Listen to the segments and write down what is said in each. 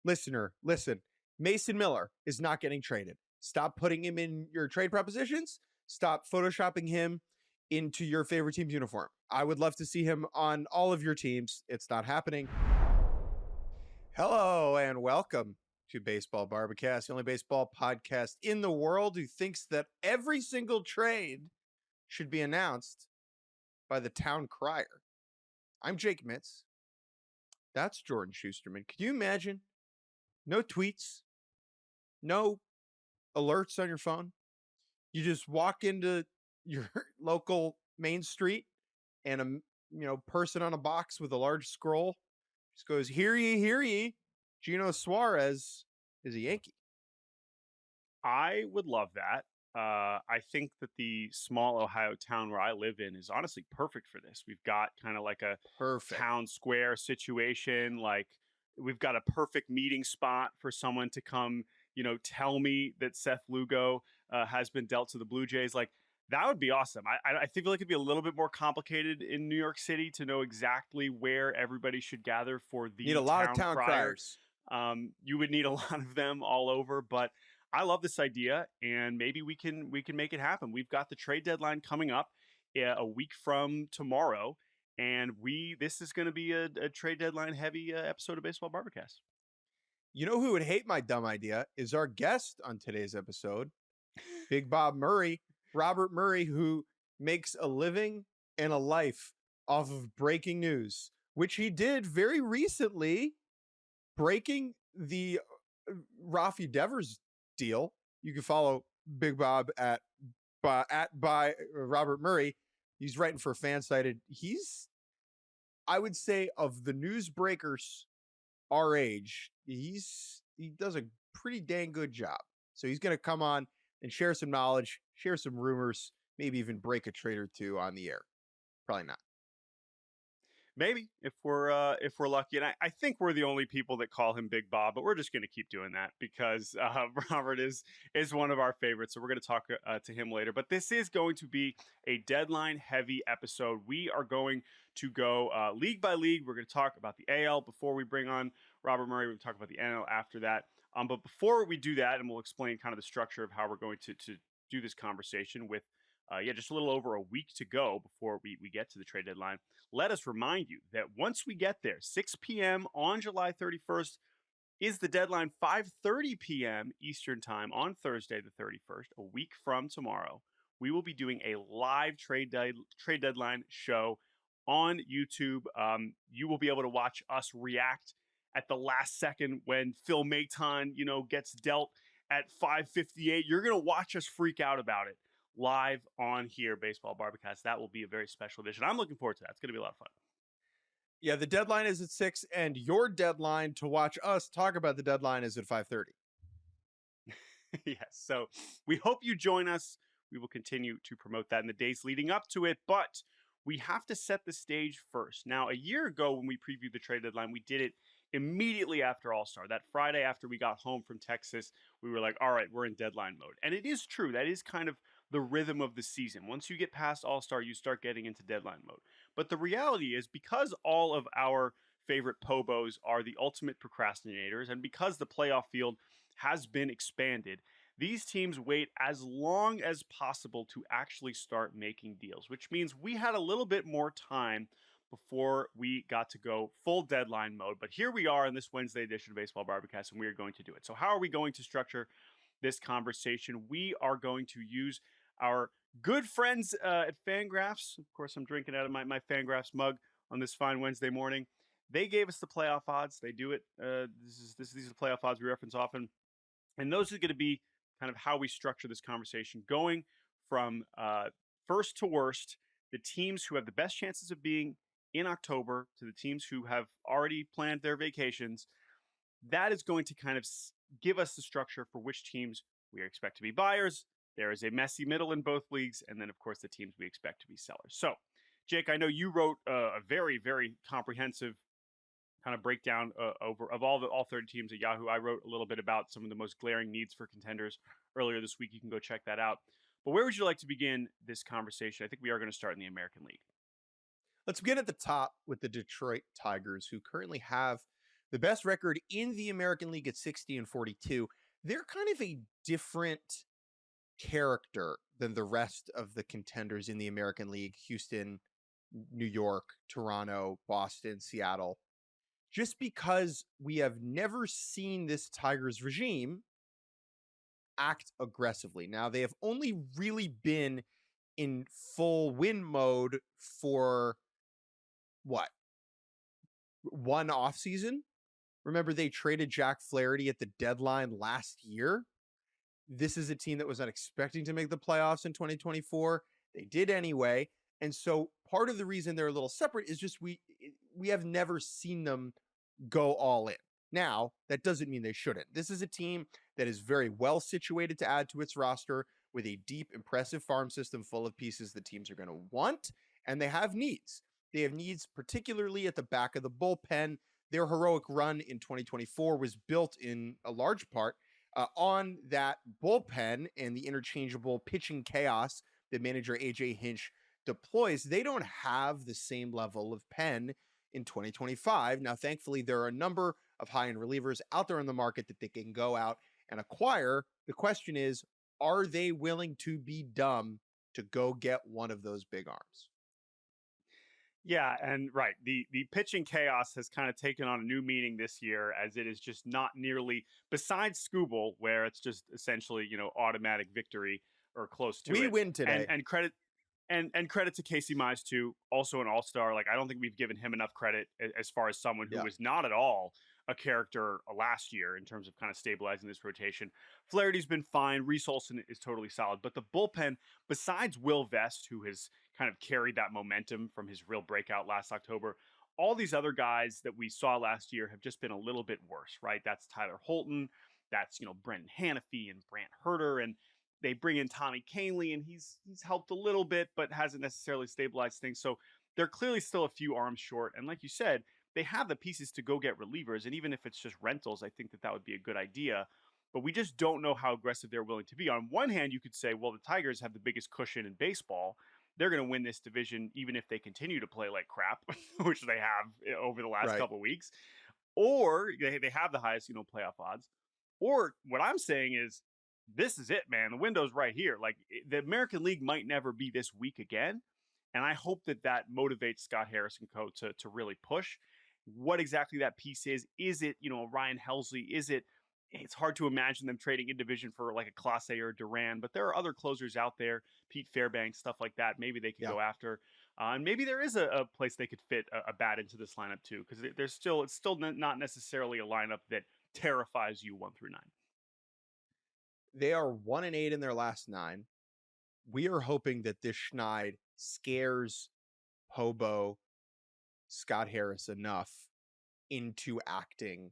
listener, listen. Mason Miller is not getting traded. Stop putting him in your trade propositions. Stop photoshopping him into your favorite team's uniform. I would love to see him on all of your teams. It's not happening. Hello and welcome to Baseball Barbacast, the only baseball podcast in the world who thinks that every single trade should be announced by the town crier. I'm Jake Mitz. That's Jordan Schusterman. Can you imagine? No tweets, no alerts on your phone. You just walk into your local main street and a person on a box with a large scroll just goes, hear ye, Gino Suarez is a Yankee. I would love that. I think that the small Ohio town where I live in is honestly perfect for this. We've got kind of like a town square situation. Like we've got a perfect meeting spot for someone to come, tell me that Seth Lugo has been dealt to the Blue Jays. Like that would be awesome. I feel like it'd be a little bit more complicated in New York City to know exactly where everybody should gather for the need a lot of town criers. You would need a lot of them all over, but I love this idea, and maybe we can make it happen. We've got the trade deadline coming up a week from tomorrow, and this is going to be a trade deadline heavy episode of Baseball Barbacast. You know who would hate my dumb idea is our guest on today's episode, Big Bob Murray, Robert Murray, who makes a living and a life off of breaking news, which he did very recently, breaking the Rafael Devers deal. You can follow Big Bob at Robert Murray. He's writing for FanSided. He's, I would say, of the newsbreakers our age, he does a pretty dang good job. So he's going to come on and share some knowledge, share some rumors, maybe even break a trade or two on the air. Probably not. Maybe if we're lucky, and I think we're the only people that call him Big Bob, but we're just going to keep doing that because Robert is one of our favorites. So we're going to talk to him later. But this is going to be a deadline heavy episode. We are going to go league by league. We're going to talk about the AL before we bring on Robert Murray. We'll talk about the NL after that. But before we do that, and we'll explain kind of the structure of how we're going to do this conversation with just a little over a week to go before we get to the trade deadline. Let us remind you that once we get there, 6 p.m. on July 31st is the deadline, 5:30 p.m. Eastern time on Thursday the 31st, a week from tomorrow. We will be doing a live trade deadline show on YouTube. You will be able to watch us react at the last second when Phil Maton, gets dealt at 5:58. You're going to watch us freak out about it. Live on here, Baseball Barbacast. That will be a very special edition. I'm looking forward to that. It's going to be a lot of fun. Yeah, the deadline is at 6, and your deadline to watch us talk about the deadline is at 5:30. Yes, so we hope you join us. We will continue to promote that in the days leading up to it, but we have to set the stage first. Now, a year ago when we previewed the trade deadline, we did it immediately after All-Star. That Friday after we got home from Texas, we were like, all right, we're in deadline mode. And it is true. That is kind of the rhythm of the season. Once you get past All-Star, you start getting into deadline mode. But the reality is, because all of our favorite Pobos are the ultimate procrastinators, and because the playoff field has been expanded, these teams wait as long as possible to actually start making deals, which means we had a little bit more time before we got to go full deadline mode. But here we are in this Wednesday edition of Baseball Barbacast, and we are going to do it. So how are we going to structure this conversation? We are going to use our good friends at Fangraphs. Of course, I'm drinking out of my Fangraphs mug on this fine Wednesday morning. They gave us the playoff odds. These are the playoff odds we reference often. And those are going to be kind of how we structure this conversation, going from first to worst, the teams who have the best chances of being in October to the teams who have already planned their vacations. That is going to kind of give us the structure for which teams we expect to be buyers. There is a messy middle in both leagues, and then, of course, the teams we expect to be sellers. So, Jake, I know you wrote a very, very comprehensive kind of breakdown of all 30 teams at Yahoo. I wrote a little bit about some of the most glaring needs for contenders earlier this week. You can go check that out. But where would you like to begin this conversation? I think we are going to start in the American League. Let's begin at the top with the Detroit Tigers, who currently have the best record in the American League at 60-42. They're kind of a different character than the rest of the contenders in the American League: Houston, New York, Toronto, Boston, Seattle. Just because we have never seen this Tigers regime act aggressively. Now, they have only really been in full win mode for what? One offseason? Remember, they traded Jack Flaherty at the deadline last year. This is a team that was not expecting to make the playoffs in 2024. They did anyway. And so part of the reason they're a little separate is just we have never seen them go all in. Now, that doesn't mean they shouldn't. This is a team that is very well situated to add to its roster with a deep, impressive farm system full of pieces the teams are going to want, and they have needs. They have needs particularly at the back of the bullpen. Their heroic run in 2024 was built in a large part on that bullpen and the interchangeable pitching chaos that manager AJ Hinch deploys. They don't have the same level of pen in 2025. Now, thankfully, there are a number of high-end relievers out there in the market that they can go out and acquire. The question is, are they willing to be dumb to go get one of those big arms? Yeah, and right, the pitching chaos has kind of taken on a new meaning this year, as it is just not nearly, besides Scooble, where it's just essentially, automatic victory or close to it. We win today. And credit and credit to Casey Mize too, also an all-star. Like, I don't think we've given him enough credit as far as someone who was not at all a character last year in terms of kind of stabilizing this rotation. Flaherty's been fine. Reese Olson is totally solid. But the bullpen, besides Will Vest, who has kind of carried that momentum from his real breakout last October, all these other guys that we saw last year have just been a little bit worse, right? That's Tyler Holton. That's, Brendan Hanafy and Brant Herter. And they bring in Tommy Kahnle, and he's helped a little bit, but hasn't necessarily stabilized things. So they're clearly still a few arms short. And like you said, they have the pieces to go get relievers. And even if it's just rentals, I think that would be a good idea. But we just don't know how aggressive they're willing to be. On one hand, you could say, well, the Tigers have the biggest cushion in baseball. They're going to win this division even if they continue to play like crap, which they have over the last couple of weeks. Or they have the highest, playoff odds. Or what I'm saying is, this is it, man. The window's right here. Like, the American League might never be this weak again. And I hope that motivates Scott Harris and co. to really push. What exactly that piece is it, Ryan Helsley? It's hard to imagine them trading in division for like a Clase or Duran, but there are other closers out there, Pete Fairbanks, stuff like that. Maybe they could go after. And maybe there is a place they could fit a bat into this lineup too, because it's still not necessarily a lineup that terrifies you 1 through 9. They are 1-8 in their last 9. We are hoping that this Schneid scares Hobo Scott Harris enough into acting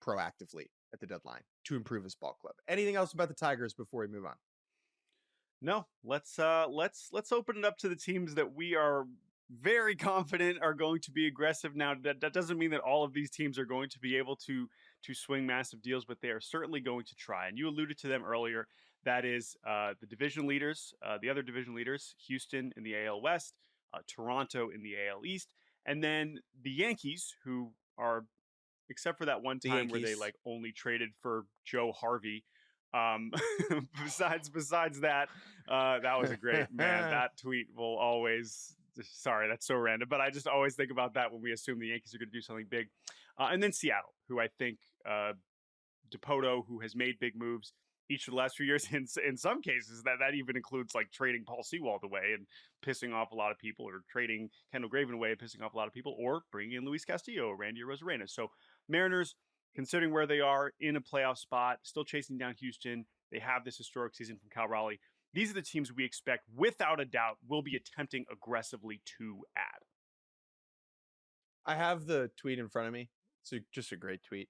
proactively at the deadline to improve his ball club. Anything else about the Tigers before we move on? No, let's open it up to the teams that we are very confident are going to be aggressive. Now, that doesn't mean that all of these teams are going to be able to swing massive deals, but they are certainly going to try. And you alluded to them earlier. That is the division leaders, the other division leaders, Houston in the AL West, Toronto in the AL East, and then the Yankees, who are, except for that one time where they like only traded for Joe Harvey. Besides that, that was a great, man. That tweet will always, sorry, that's so random, but I just always think about that when we assume the Yankees are going to do something big. And then Seattle, who I think Dipoto, who has made big moves each of the last few years. In some cases, that even includes like trading Paul Sewald away and pissing off a lot of people, or trading Kendall Graven away and pissing off a lot of people, or bringing in Luis Castillo or Randy Arozarena. So Mariners, considering where they are in a playoff spot, still chasing down Houston. They have this historic season from Cal Raleigh. These are the teams we expect, without a doubt, will be attempting aggressively to add. I have the tweet in front of me. It's just a great tweet.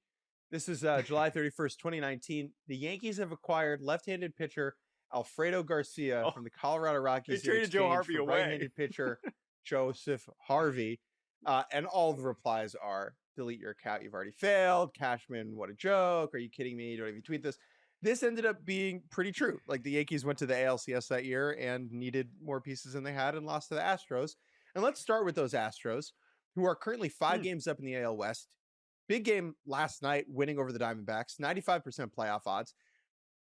This is July 31st, 2019. The Yankees have acquired left-handed pitcher Alfredo Garcia from the Colorado Rockies. They traded Joe Harvey away. Right-handed pitcher Joseph Harvey. And all the replies are, delete your account, you've already failed. Cashman, what a joke. Are you kidding me? Don't even tweet this. This ended up being pretty true. Like, the Yankees went to the ALCS that year and needed more pieces than they had and lost to the Astros. And let's start with those Astros, who are currently 5 games up in the AL West. Big game last night, winning over the Diamondbacks, 95% playoff odds.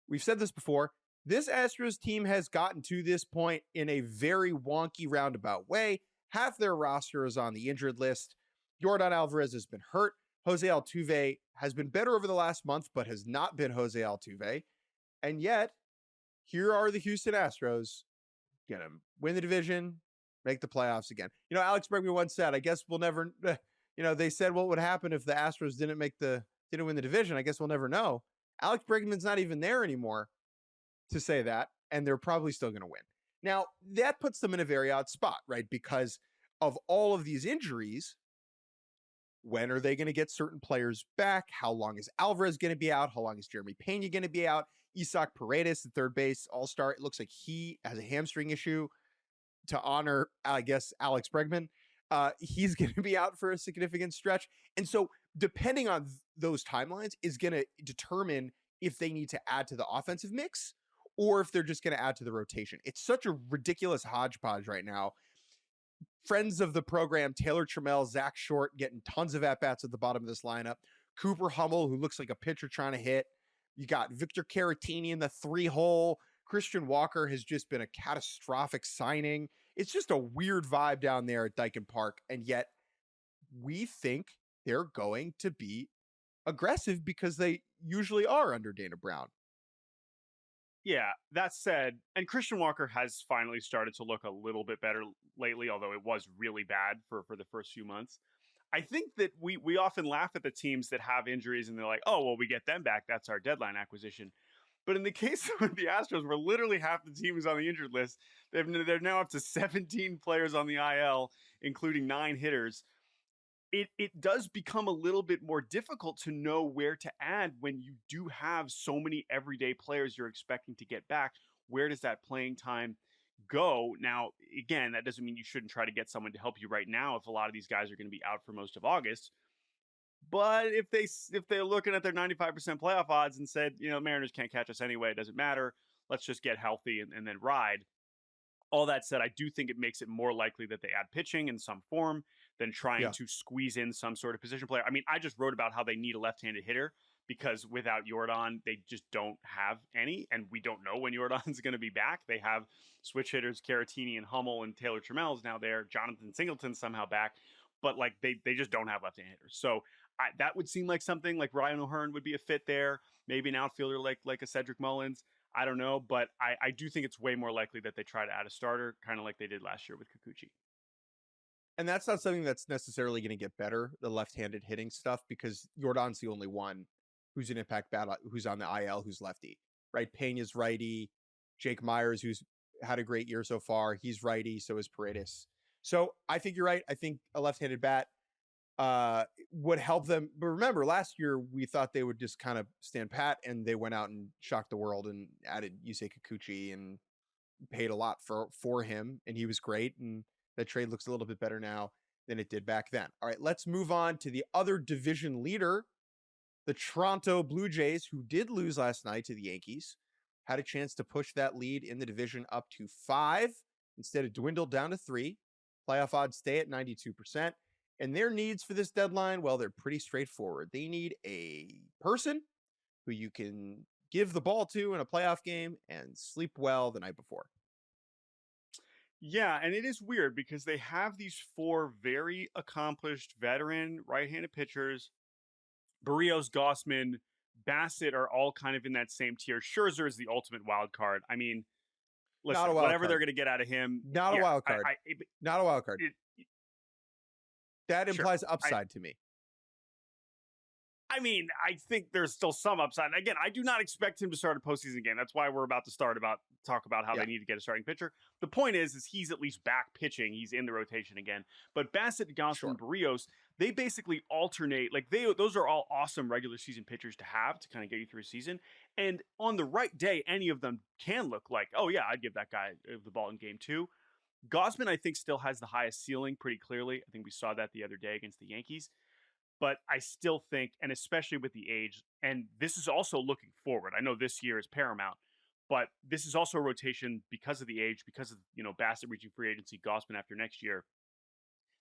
We've said this before. This Astros team has gotten to this point in a very wonky roundabout way. Half their roster is on the injured list. Yordan Alvarez has been hurt. Jose Altuve has been better over the last month, but has not been Jose Altuve. And yet, here are the Houston Astros going to win the division, make the playoffs again. Alex Bregman once said, I guess we'll never, they said what would happen if the Astros didn't win the division. I guess we'll never know. Alex Bregman's not even there anymore to say that, and they're probably still going to win. Now, that puts them in a very odd spot, right? Because of all of these injuries, when are they going to get certain players back? How long is Alvarez going to be out? How long is Jeremy Pena going to be out? Isaac Paredes, the third base all-star, it looks like he has a hamstring issue. To honor, I guess, Alex Bregman, he's going to be out for a significant stretch. And so depending on those timelines is going to determine if they need to add to the offensive mix or if they're just going to add to the rotation. It's such a ridiculous hodgepodge right now. Friends of the program, Taylor Trammell, Zach Short, getting tons of at-bats at the bottom of this lineup. Cooper Hummel, who looks like a pitcher trying to hit. You got Victor Caratini in the 3-hole. Christian Walker has just been a catastrophic signing. It's just a weird vibe down there at Dyken Park. And yet we think they're going to be aggressive because they usually are under Dana Brown. Yeah, that said, and Christian Walker has finally started to look a little bit better lately, although it was really bad for the first few months. I think that we often laugh at the teams that have injuries and they're like, oh, well, we get them back. That's our deadline acquisition. But in the case of the Astros, where literally half the team is on the injured list, they're now up to 17 players on the IL, including 9 hitters. It does become a little bit more difficult to know where to add when you do have so many everyday players you're expecting to get back. Where does that playing time go? Now, again, that doesn't mean you shouldn't try to get someone to help you right now if a lot of these guys are going to be out for most of August. But if they're looking at their 95% playoff odds and said, Mariners can't catch us anyway, it doesn't matter, let's just get healthy and then ride. All that said, I do think it makes it more likely that they add pitching in some form than trying to squeeze in some sort of position player. I mean, I just wrote about how they need a left-handed hitter because without Yordan, they just don't have any, and we don't know when Yordan's going to be back. They have switch hitters, Caratini and Hummel, and Taylor Trammell is now there. Jonathan Singleton's somehow back, but like they just don't have left-handed hitters. So that would seem like something like Ryan O'Hearn would be a fit there. Maybe an outfielder like a Cedric Mullins. I don't know, but I do think it's way more likely that they try to add a starter, kind of like they did last year with Kikuchi. And that's not something that's necessarily going to get better, the left-handed hitting stuff, because Yordan's the only one who's an impact bat, who's on the IL, who's lefty, right? Pena's righty. Jake Myers, who's had a great year so far, he's righty, so is Paredes. So I think you're right. I think a left-handed bat would help them. But remember, last year we thought they would just kind of stand pat, and they went out and shocked the world and added Yusei Kikuchi and paid a lot for him, and he was great. And that trade looks a little bit better now than it did back then. All right, let's move on to the other division leader, the Toronto Blue Jays, who did lose last night to the Yankees, had a chance to push that lead in the division up to 5. Instead, it dwindled down to 3. Playoff odds stay at 92%. And their needs for this deadline, well, they're pretty straightforward. They need a person who you can give the ball to in a playoff game and sleep well the night before. Yeah, and it is weird because they have these 4 very accomplished veteran right-handed pitchers. Barrios, Gossman, Bassett are all kind of in that same tier. Scherzer is the ultimate wild card. I mean, listen, whatever they're going to get out of him. Not a wild card. Not a wild card. That implies upside to me. I mean, I think there's still some upside. Again, I do not expect him to start a postseason game. That's why we're about to talk about how they need to get a starting pitcher. The point is he's at least back pitching. He's in the rotation again. But Bassett, Gossman, Barrios, they basically alternate. Like those are all awesome regular season pitchers to have to kind of get you through a season. And on the right day, any of them can look like, oh yeah, I'd give that guy the ball in game 2. Gossman, I think, still has the highest ceiling pretty clearly. I think we saw that the other day against the Yankees. But I still think, and especially with the age, and this is also looking forward. I know this year is paramount, but this is also a rotation because of the age, because of Bassett reaching free agency, Gossman after next year.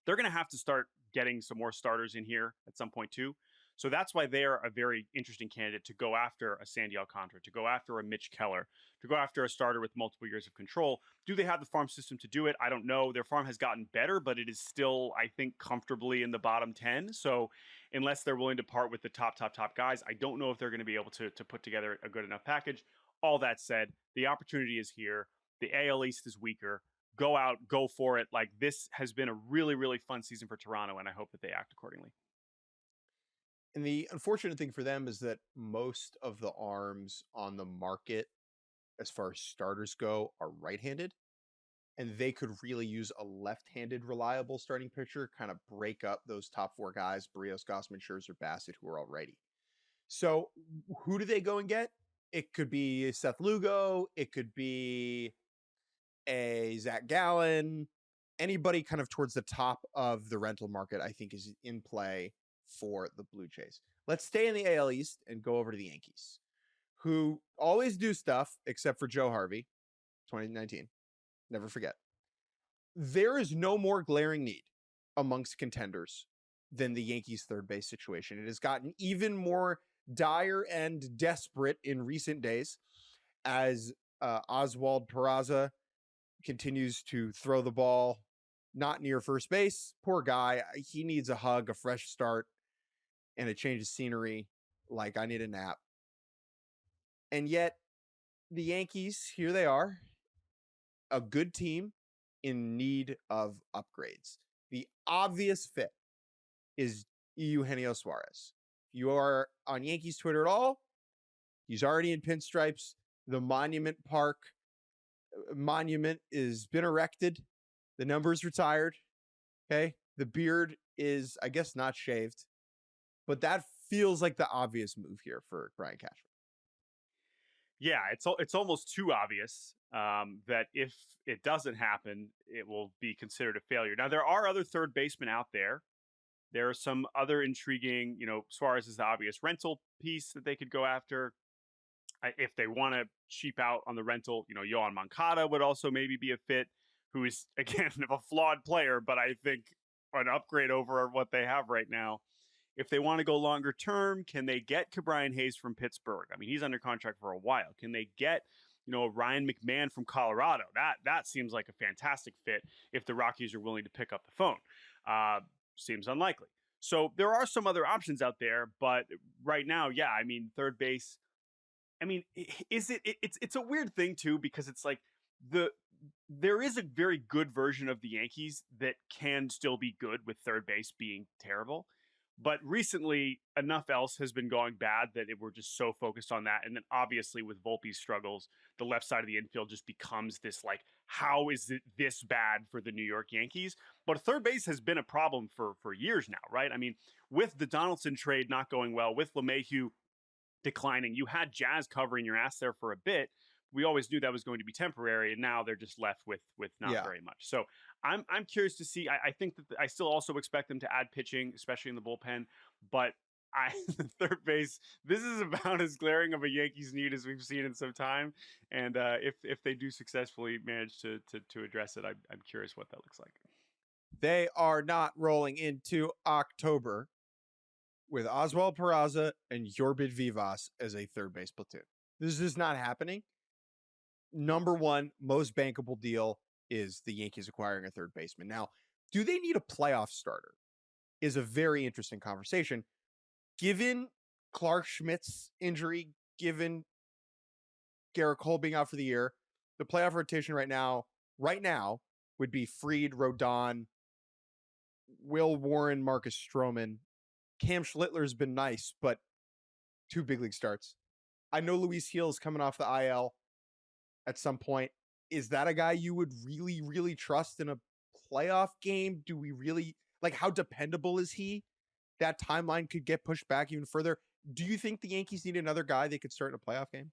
They're going to have to start getting some more starters in here at some point too. So that's why they're a very interesting candidate to go after a Sandy Alcantara, to go after a Mitch Keller, to go after a starter with multiple years of control. Do they have the farm system to do it? I don't know. Their farm has gotten better, but it is still, I think, comfortably in the bottom 10. So unless they're willing to part with the top guys, I don't know if they're going to be able to put together a good enough package. All that said, the opportunity is here. The AL East is weaker. Go out, go for it. Like, this has been a really, really fun season for Toronto, and I hope that they act accordingly. And the unfortunate thing for them is that most of the arms on the market, as far as starters go, are right-handed. And they could really use a left-handed reliable starting pitcher, kind of break up those top 4 guys, Barrios, Gossman, Scherzer, Bassett, who are already. So who do they go and get? It could be Seth Lugo. It could be a Zach Gallen. Anybody kind of towards the top of the rental market, I think, is in play for the Blue Jays. Let's stay in the AL East and go over to the Yankees, who always do stuff except for Joe Harvey, 2019. Never forget. There is no more glaring need amongst contenders than the Yankees' third base situation. It has gotten even more dire and desperate in recent days as Oswald Peraza continues to throw the ball not near first base. Poor guy. He needs a hug, a fresh start, and a change of scenery. Like, I need a nap. And yet, the Yankees, here they are, a good team in need of upgrades. The obvious fit is Eugenio Suarez. If you are on Yankees Twitter at all, he's already in pinstripes. The monument is been erected. The number's retired. Okay. The beard is, I guess, not shaved, but that feels like the obvious move here for Brian Cashman. Yeah, it's almost too obvious that if it doesn't happen, it will be considered a failure. Now, there are other third basemen out there. There are some other intriguing, Suarez is the obvious rental piece that they could go after. If they want to cheap out on the rental, Yohan Moncada would also maybe be a fit, who is, again, a flawed player, but I think an upgrade over what they have right now. If they want to go longer term, can they get Ke'Bryan Hayes from Pittsburgh? I mean, he's under contract for a while. Can they get, Ryan McMahon from Colorado? That seems like a fantastic fit if the Rockies are willing to pick up the phone. Seems unlikely. So there are some other options out there, but right now, yeah, I mean, third base. I mean, it's a weird thing too, because it's like there is a very good version of the Yankees that can still be good with third base being terrible. But recently, enough else has been going bad that we're just so focused on that. And then obviously with Volpe's struggles, the left side of the infield just becomes this, like, how is it this bad for the New York Yankees? But third base has been a problem for years now, right? I mean, with the Donaldson trade not going well, with LeMahieu declining, you had Jazz covering your ass there for a bit. We always knew that was going to be temporary, and now they're just left with not very much. So I'm curious to see. I think that I still also expect them to add pitching, especially in the bullpen. But third base, this is about as glaring of a Yankees need as we've seen in some time. And if they do successfully manage to address it, I'm curious what that looks like. They are not rolling into October with Oswald Peraza and Yorbid Vivas as a third base platoon. This is not happening. Number one, most bankable deal is the Yankees acquiring a third baseman. Now, do they need a playoff starter? Is a very interesting conversation. Given Clark Schmidt's injury, given Garrett Cole being out for the year, the playoff rotation right now would be Fried, Rodon, Will Warren, Marcus Stroman. Cam Schlittler's been nice, but 2 big league starts. I know Luis Gil is coming off the IL at some point. Is that a guy you would really, really trust in a playoff game? Do we really, like, how dependable is he? That timeline could get pushed back even further. Do you think the Yankees need another guy they could start in a playoff game?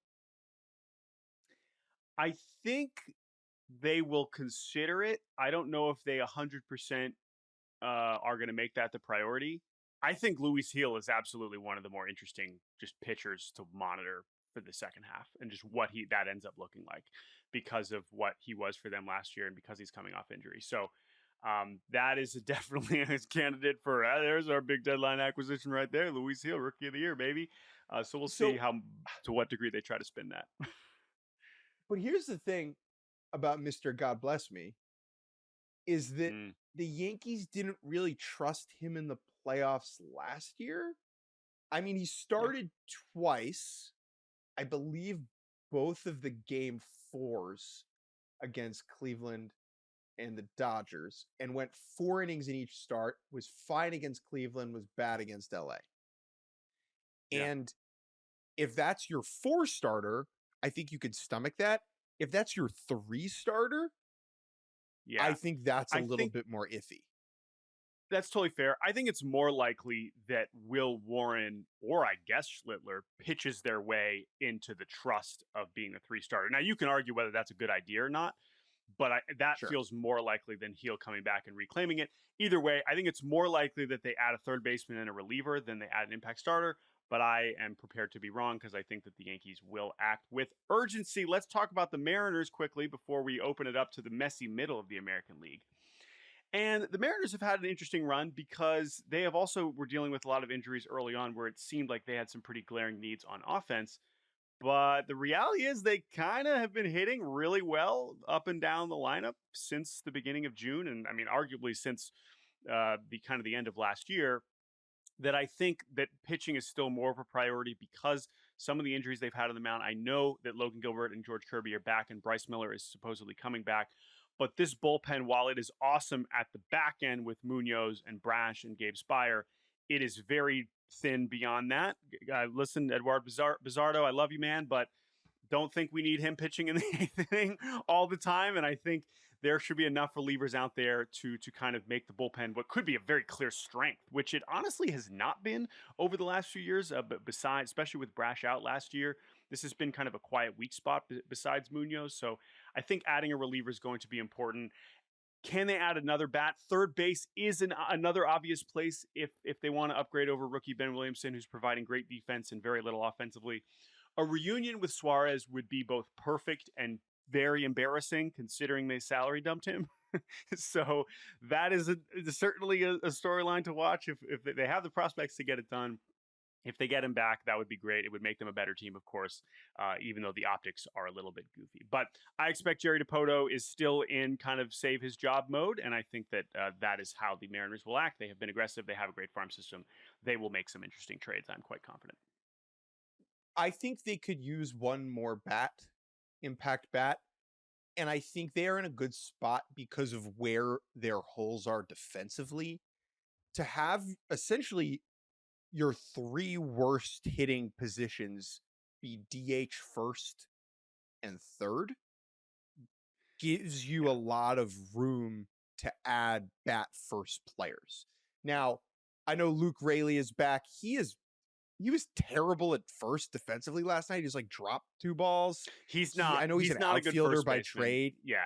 I think they will consider it. I don't know if they 100% are going to make that the priority. I think Luis Gil is absolutely one of the more interesting just pitchers to monitor for the second half, and just what that ends up looking like because of what he was for them last year and because he's coming off injury. So That is definitely a candidate for there's our big deadline acquisition right there. Luis Hill, rookie of the year, baby. So we'll see So, how to what degree they try to spin that. but here's the thing about Mr. God Bless Me is that Mm, the Yankees didn't really trust him in the playoffs last year. I mean, he yeah, started twice, I believe both of the game fours against Cleveland and the Dodgers, and went 4 innings in each start, was fine against Cleveland, was bad against LA. yeah. And if that's your 4 starter, I think you could stomach that. If that's your 3 starter, I Yeah. think that's a I little think bit more iffy. that's totally fair. I think it's more likely that Will Warren or I guess Schlittler pitches their way into the trust of being a 3 starter. Now, you can argue whether that's a good idea or not, but that Sure. feels more likely than Heel coming back and reclaiming it. Either way, I think it's more likely that they add a third baseman and a reliever than they add an impact starter. But I am prepared to be wrong because I think that the Yankees will act with urgency. Let's talk about the Mariners quickly before we open it up to the messy middle of the American League. And the Mariners have had an interesting run because they have also were dealing with a lot of injuries early on where it seemed like they had some pretty glaring needs on offense. But the reality is they kind of have been hitting really well up and down the lineup since the beginning of June. And I mean, arguably since the kind of the end of last year, that I think that pitching is still more of a priority because some of the injuries they've had on the mound. I know that Logan Gilbert and George Kirby are back and Bryce Miller is supposedly coming back. But this bullpen, while it is awesome at the back end with Munoz and Brash and Gabe Spire, it is very thin beyond that. Listen, Eduardo Bizardo, I love you, man, but don't think we need him pitching in the eighth inning all the time. And I think there should be enough relievers out there to kind of make the bullpen what could be a very clear strength, which it honestly has not been over the last few years. But besides, especially with Brash out last year, this has been kind of a quiet weak spot besides Munoz. So I think adding a reliever is going to be important. Can they add another bat? Third base is another obvious place if they want to upgrade over rookie Ben Williamson, who's providing great defense and very little offensively. A reunion with Suarez would be both perfect and very embarrassing, considering they salary dumped him. So that is certainly a storyline to watch if they have the prospects to get it done. If they get him back, that would be great. It would make them a better team, of course, even though the optics are a little bit goofy. But I expect Jerry Dipoto is still in kind of save his job mode, and I think that that is how the Mariners will act. They have been aggressive. They have a great farm system. They will make some interesting trades. I'm quite confident. I think they could use one more impact bat. And I think they are in a good spot because of where their holes are defensively to have essentially your 3 worst hitting positions be DH first and third gives you a lot of room to add bat first players. Now, I know Luke Raley is back. He was terrible at first defensively last night. He just like dropped 2 balls. He's I not. know he's He's an not a good outfielder first by baseman. trade. Yeah,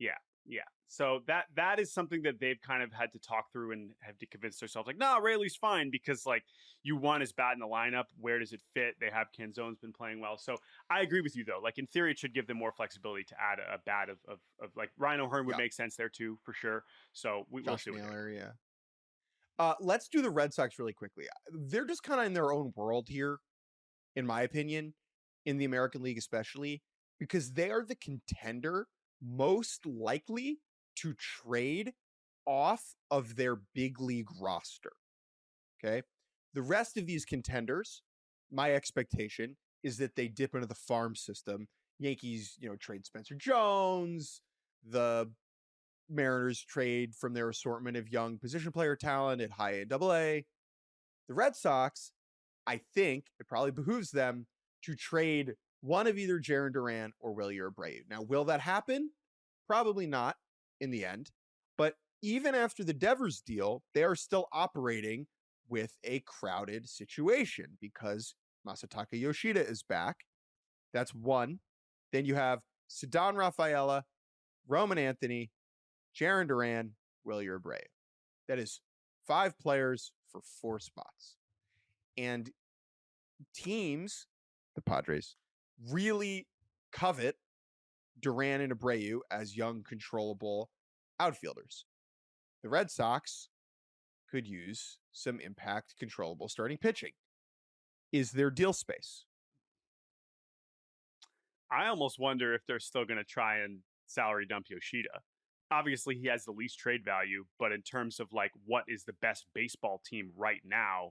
yeah, yeah. So that is something that they've kind of had to talk through and have to convince themselves, like, no, Rayleigh's fine because like you want his bat in the lineup. Where does it fit? They have Canzone's been playing well, so I agree with you though. Like in theory, it should give them more flexibility to add a bat of like Ryan O'Hearn would Yeah, make sense there too for sure. So we'll Josh see what they do. Naylor, yeah. Let's do the Red Sox really quickly. They're just kind of in their own world here, in my opinion, in the American League, especially because they are the contender most likely to trade off of their big league roster. Okay. The rest of these contenders, my expectation is that they dip into the farm system. Yankees, trade Spencer Jones. The Mariners trade from their assortment of young position player talent at high A double A. The Red Sox, I think it probably behooves them to trade one of either Jarren Duran or Wilyer Abreu. Now, will that happen? Probably not in the end. But even after the Devers deal, they are still operating with a crowded situation because Masataka Yoshida is back. That's one. Then you have Ceddanne Rafaela, Roman Anthony, Jarren Duran, Wilyer Abreu. That is 5 players for 4 spots. And teams, the Padres, really covet Duran and Abreu as young, controllable outfielders. the Red Sox could use some impact controllable starting pitching. Is there deal space? I almost wonder if they're still going to try and salary dump Yoshida. Obviously, he has the least trade value, but in terms of like what is the best baseball team right now,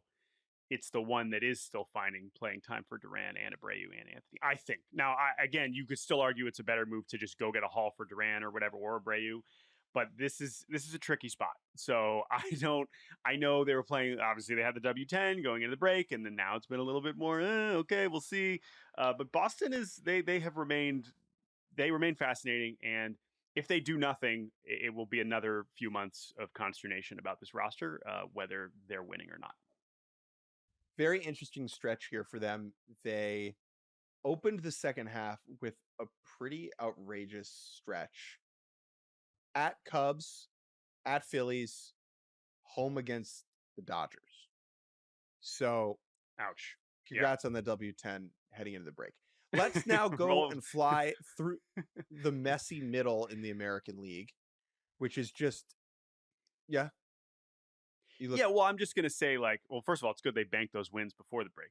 it's the one that is still finding playing time for Duran and Abreu and Anthony. I think. Now, again, you could still argue it's a better move to just go get a haul for Duran or whatever, or Abreu. But this is a tricky spot. So I know they were playing. Obviously, they had the W10 going into the break, and then now it's been a little bit more. Okay, we'll see. But Boston they remain fascinating, and if they do nothing, it will be another few months of consternation about this roster, whether they're winning or not. Very interesting stretch here for them. They opened the second half with a pretty outrageous stretch. At Cubs, at Phillies, home against the Dodgers. So, ouch. Congrats on the W10 heading into the break. Let's now go and fly through the messy middle in the American League, which is just, yeah. Well, I'm just going to say, first of all, it's good they banked those wins before the break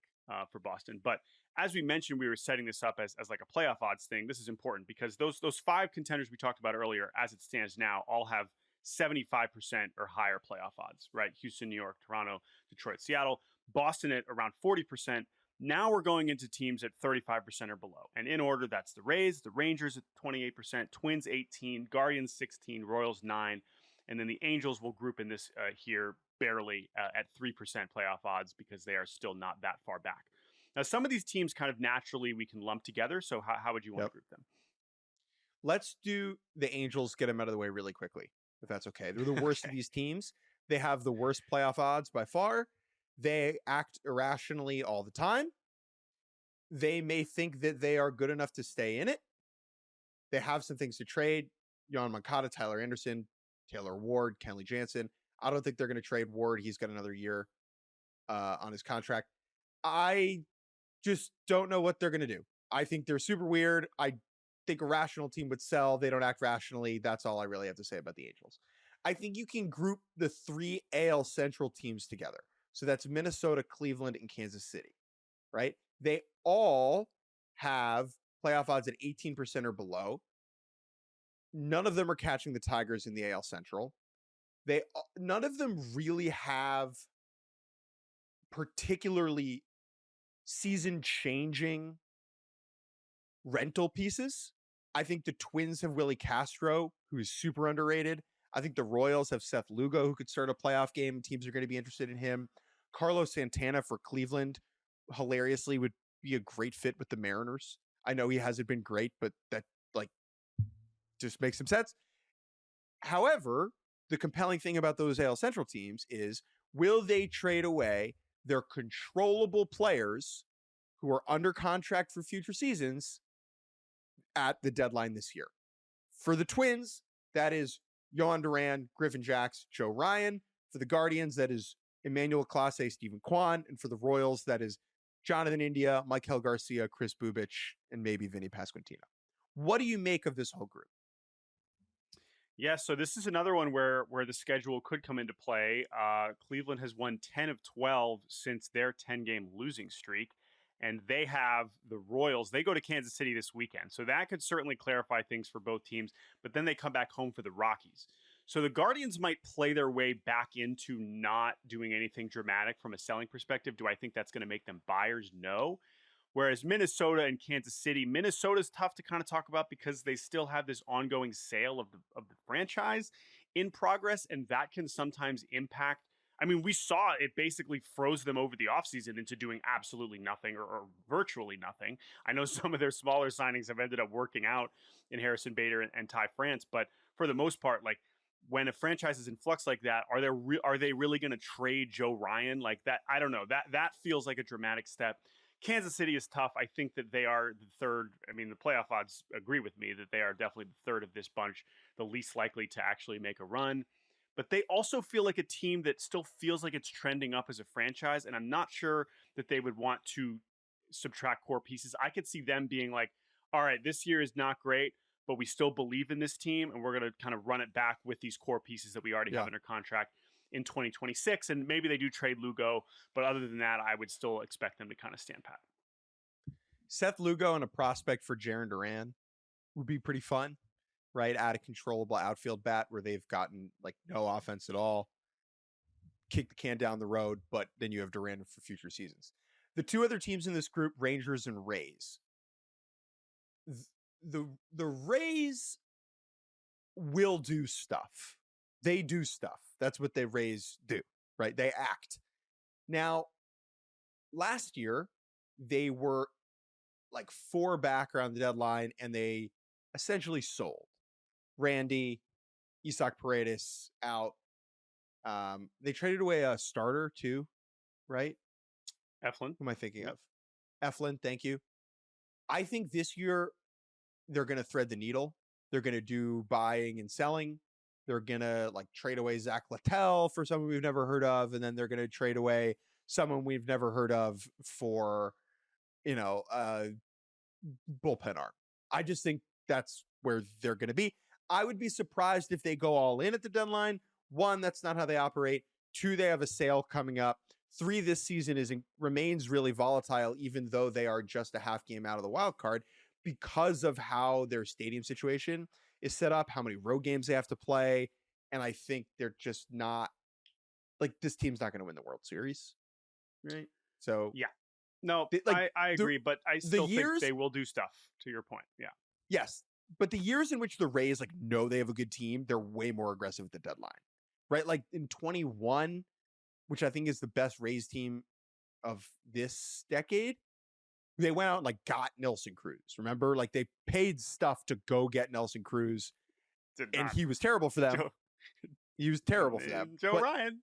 for Boston. But as we mentioned, we were setting this up as like a playoff odds thing. This is important because those 5 contenders we talked about earlier, as it stands now, all have 75% or higher playoff odds, right? Houston, New York, Toronto, Detroit, Seattle. Boston at around 40%. Now we're going into teams at 35% or below. And in order, that's the Rays, the Rangers at 28%, Twins 18, Guardians 16, Royals 9, and then the Angels will group in this here barely at 3% playoff odds because they are still not that far back. Now, some of these teams kind of naturally we can lump together. So how would you want to group them? Let's do the Angels, get them out of the way really quickly, if that's okay. They're the worst of these teams. They have the worst playoff odds by far. They act irrationally all the time. They may think that they are good enough to stay in it. They have some things to trade. Yohan Moncada, Tyler Anderson, Taylor Ward, Kenley Jansen. I don't think they're going to trade Ward. He's got another year on his contract. I just don't know what they're going to do. I think they're super weird. I think a rational team would sell. They don't act rationally. That's all I really have to say about the Angels. I think you can group the 3 AL Central teams together. So that's Minnesota, Cleveland, and Kansas City, right? They all have playoff odds at 18% or below. None of them are catching the Tigers in the AL Central. None of them really have particularly season-changing rental pieces. I think the Twins have Willie Castro, who is super underrated. I think the Royals have Seth Lugo, who could start a playoff game. Teams are going to be interested in him. Carlos Santana for Cleveland, hilariously, would be a great fit with the Mariners. I know he hasn't been great, but that just makes some sense. However, the compelling thing about those AL Central teams is, will they trade away their controllable players who are under contract for future seasons at the deadline this year? For the Twins, that is Yohan Duran, Griffin Jax, Joe Ryan. For the Guardians, that is Emmanuel Clase, Stephen Kwan. And for the Royals, that is Jonathan India, Michael Garcia, Chris Bubich, and maybe Vinny Pasquantino. What do you make of this whole group? Yeah, so this is another one where the schedule could come into play. Cleveland has won 10 of 12 since their 10-game losing streak, and they have the Royals. They go to Kansas City this weekend, so that could certainly clarify things for both teams, but then they come back home for the Rockies. So the Guardians might play their way back into not doing anything dramatic from a selling perspective. Do I think that's going to make them buyers? No. Whereas Minnesota and Kansas City, Minnesota's tough to kind of talk about because they still have this ongoing sale of the franchise in progress, and that can sometimes impact. I mean, we saw it basically froze them over the offseason into doing absolutely nothing or virtually nothing. I know some of their smaller signings have ended up working out in Harrison Bader and Ty France, but for the most part, like, when a franchise is in flux like that, are they really going to trade Joe Ryan like that? I don't know. That feels like a dramatic step. Kansas City is tough. I think that they are the third. I mean, the playoff odds agree with me that they are definitely the third of this bunch, the least likely to actually make a run. But they also feel like a team that still feels like it's trending up as a franchise, and I'm not sure that they would want to subtract core pieces. I could see them being like, all right, this year is not great, but we still believe in this team, and we're going to kind of run it back with these core pieces that we already have under contract in 2026. And maybe they do trade Lugo, but other than that, I would still expect them to kind of stand pat. Seth Lugo and a prospect for Jarren Duran would be pretty fun, right? Add a controllable outfield bat where they've gotten like no offense at all, kick the can down the road, but then you have Duran for future seasons. The two other teams in this group, Rangers and Rays. The Rays will do stuff. They do stuff. That's what the Rays do, right? They act. Now, last year, they were like 4 back around the deadline, and they essentially sold. Randy, Isaac Paredes out. They traded away a starter too, right? Eflin. Who am I thinking of? Eflin, thank you. I think this year they're going to thread the needle. They're going to do buying and selling. They're going to like trade away Zach Littell for someone we've never heard of. And then they're going to trade away someone we've never heard of for, bullpen arm. I just think that's where they're going to be. I would be surprised if they go all in at the deadline. 1, that's not how they operate. 2, they have a sale coming up. 3, this season remains really volatile, even though they are just a half game out of the wild card, because of how their stadium situation is set up, how many road games they have to play. And I think they're just not like, this team's not going to win the World Series. Right. So yeah, no, I agree, but I still think they will do stuff, to your point. Yeah. Yes. But the years in which the Rays know they have a good team, they're way more aggressive at the deadline, right? Like in 21, which I think is the best Rays team of this decade, they went out and got Nelson Cruz. Remember, they paid stuff to go get Nelson Cruz, and he was terrible for them. He was terrible for them. Joe Ryan,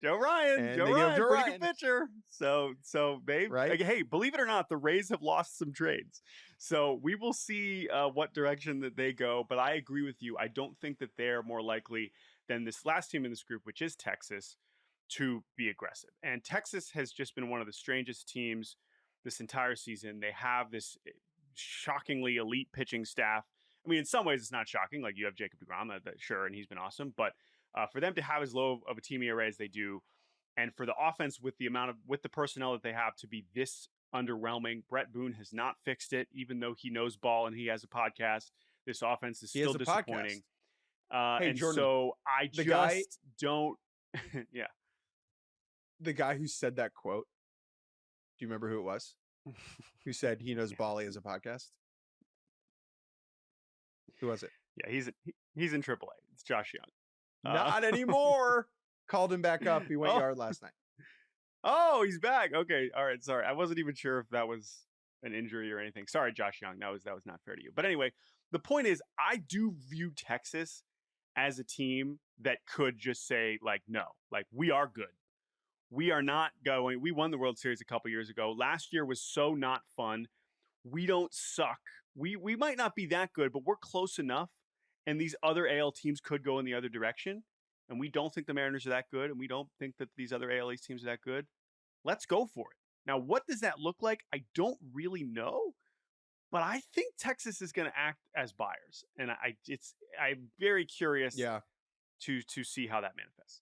pretty good pitcher. So babe, right? Hey, believe it or not, the Rays have lost some trades. So we will see what direction that they go. But I agree with you. I don't think that they're more likely than this last team in this group, which is Texas, to be aggressive. And Texas has just been one of the strangest teams this entire season. They have this shockingly elite pitching staff. I mean, in some ways, it's not shocking. Like, you have Jacob deGrom, sure, and he's been awesome. But for them to have as low of a team ERA as they do, and for the offense with the personnel that they have to be this underwhelming, Brett Boone has not fixed it, even though he knows ball and he has a podcast. This offense is still disappointing. Hey, and Jordan, so I don't. Yeah. The guy who said that quote, do you remember who it was? Who said he knows Bali as a podcast? Who was it? Yeah, he's in AAA. It's Josh Young. Not anymore. Called him back up. He went yard last night. Oh, he's back. Okay, all right. Sorry, I wasn't even sure if that was an injury or anything. Sorry, Josh Young. That was not fair to you. But anyway, the point is, I do view Texas as a team that could just say no, we are good. We are not going. We won the World Series a couple years ago. Last year was so not fun. We don't suck. We might not be that good, but we're close enough. And these other AL teams could go in the other direction. And we don't think the Mariners are that good. And we don't think that these other AL East teams are that good. Let's go for it. Now, what does that look like? I don't really know. But I think Texas is going to act as buyers. And I'm very curious to see how that manifests.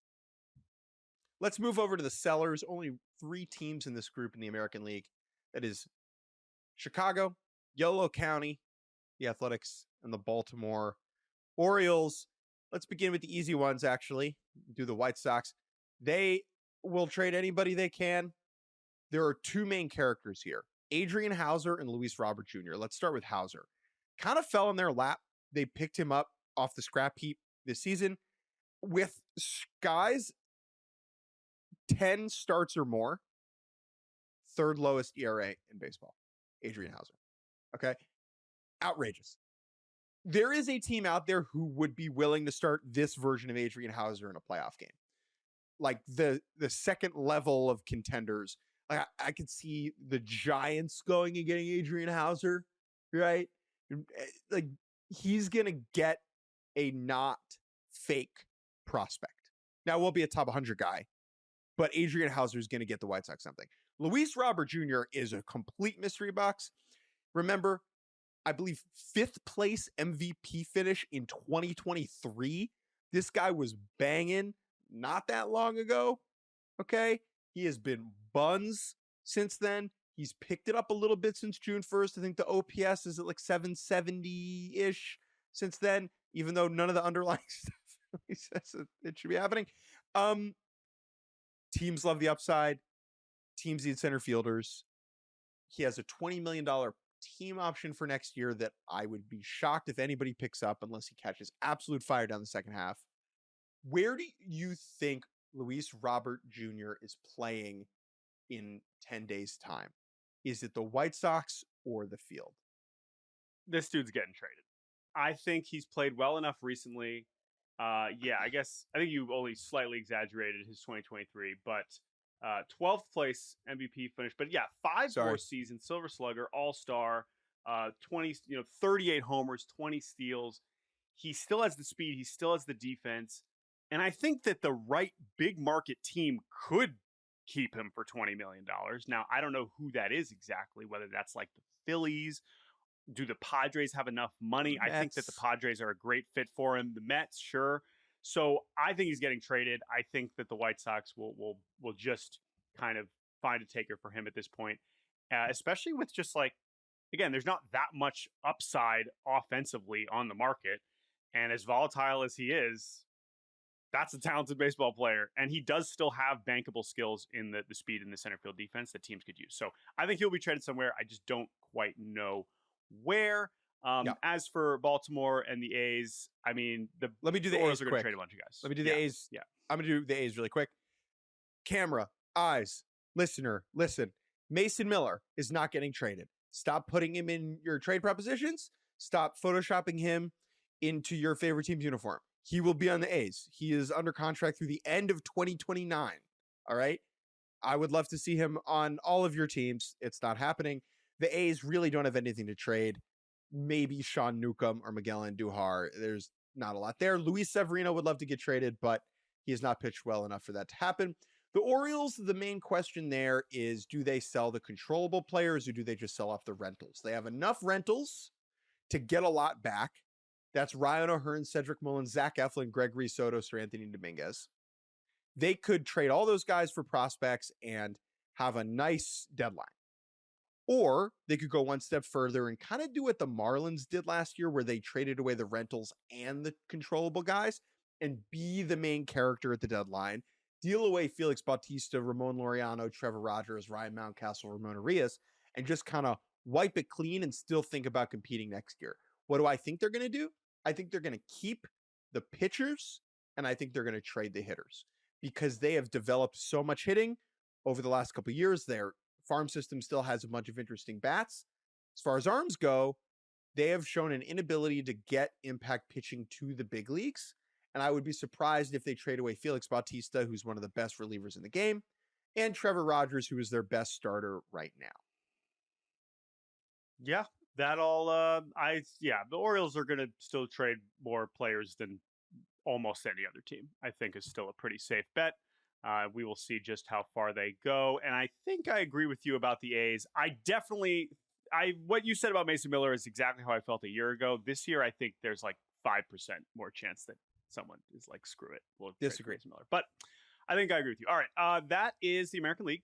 Let's move over to the sellers. Only 3 teams in this group in the American League. That is Chicago, Yolo County, the Athletics, and the Baltimore Orioles. Let's begin with the easy ones, actually. Do the White Sox. They will trade anybody they can. There are 2 main characters here, Adrian Hauser and Luis Robert Jr. Let's start with Hauser. Kind of fell in their lap. They picked him up off the scrap heap this season. With Sky's 10 starts or more, 3rd lowest ERA in baseball, Adrian Hauser. Okay. Outrageous. There is a team out there who would be willing to start this version of Adrian Hauser in a playoff game. Like the second level of contenders. Like I could see the Giants going and getting Adrian Hauser, right? Like he's going to get a not fake prospect. Now, it won't be a top 100 guy, but Adrian Hauser is going to get the White Sox something. Luis Robert Jr. is a complete mystery box. Remember, I believe, 5th place MVP finish in 2023. This guy was banging not that long ago. Okay. He has been buns since then. He's picked it up a little bit since June 1st. I think the OPS is at like 770-ish since then, even though none of the underlying stuff really says it should be happening. Teams love the upside. Teams need center fielders. He has a $20 million team option for next year that I would be shocked if anybody picks up unless he catches absolute fire down the second half. Where do you think Luis Robert Jr. is playing in 10 days' time? Is it the White Sox or the field? This dude's getting traded. I think he's played well enough recently. I think you only slightly exaggerated his 2023, but 12th place MVP finish. But yeah, 5 more seasons, Silver Slugger, All-Star, 38 homers, 20 steals. He still has the speed. He still has the defense. And I think that the right big market team could keep him for $20 million. Now, I don't know who that is exactly, whether that's like the Phillies. Do the Padres have enough money? I think that the Padres are a great fit for him. The Mets, sure. So I think he's getting traded. I think that the White Sox will just kind of find a taker for him at this point, especially with just like, again, there's not that much upside offensively on the market. And as volatile as he is, that's a talented baseball player. And he does still have bankable skills in the speed and the center field defense that teams could use. So I think he'll be traded somewhere. I just don't quite know where. As for Baltimore and the A's, I mean, let me do the Orioles A's are going to trade a bunch of guys. Let me do the A's. Yeah. I'm going to do the A's really quick. Camera, eyes, listener, listen. Mason Miller is not getting traded. Stop putting him in your trade propositions. Stop photoshopping him into your favorite team's uniform. He will be on the A's. He is under contract through the end of 2029. All right. I would love to see him on all of your teams. It's not happening. The A's really don't have anything to trade. Maybe Sean Newcomb or Miguel Andujar. There's not a lot there. Luis Severino would love to get traded, but he has not pitched well enough for that to happen. The Orioles, the main question there is, do they sell the controllable players or do they just sell off the rentals? They have enough rentals to get a lot back. That's Ryan O'Hearn, Cedric Mullins, Zach Eflin, Gregory Soto, Sir Anthony Dominguez. They could trade all those guys for prospects and have a nice deadline. Or they could go one step further and kind of do what the Marlins did last year, where they traded away the rentals and the controllable guys and be the main character at the deadline. Deal away Felix Bautista, Ramon Laureano, Trevor Rogers, Ryan Mountcastle, Ramon Arias, and just kind of wipe it clean and still think about competing next year. What do I think they're going to do? I think they're going to keep the pitchers, and I think they're going to trade the hitters because they have developed so much hitting over the last couple of years. Their farm system still has a bunch of interesting bats. As far as arms go, they have shown an inability to get impact pitching to the big leagues. And I would be surprised if they trade away Felix Bautista, who's one of the best relievers in the game, and Trevor Rogers, who is their best starter right now. Yeah, that all. The Orioles are going to still trade more players than almost any other team. I think is still a pretty safe bet. We will see just how far they go. And I think I agree with you about the A's. What you said about Mason Miller is exactly how I felt a year ago. This year, I think there's like 5% more chance that someone is like, screw it. We'll disagree with Miller. But I think I agree with you. All right. That is the American League.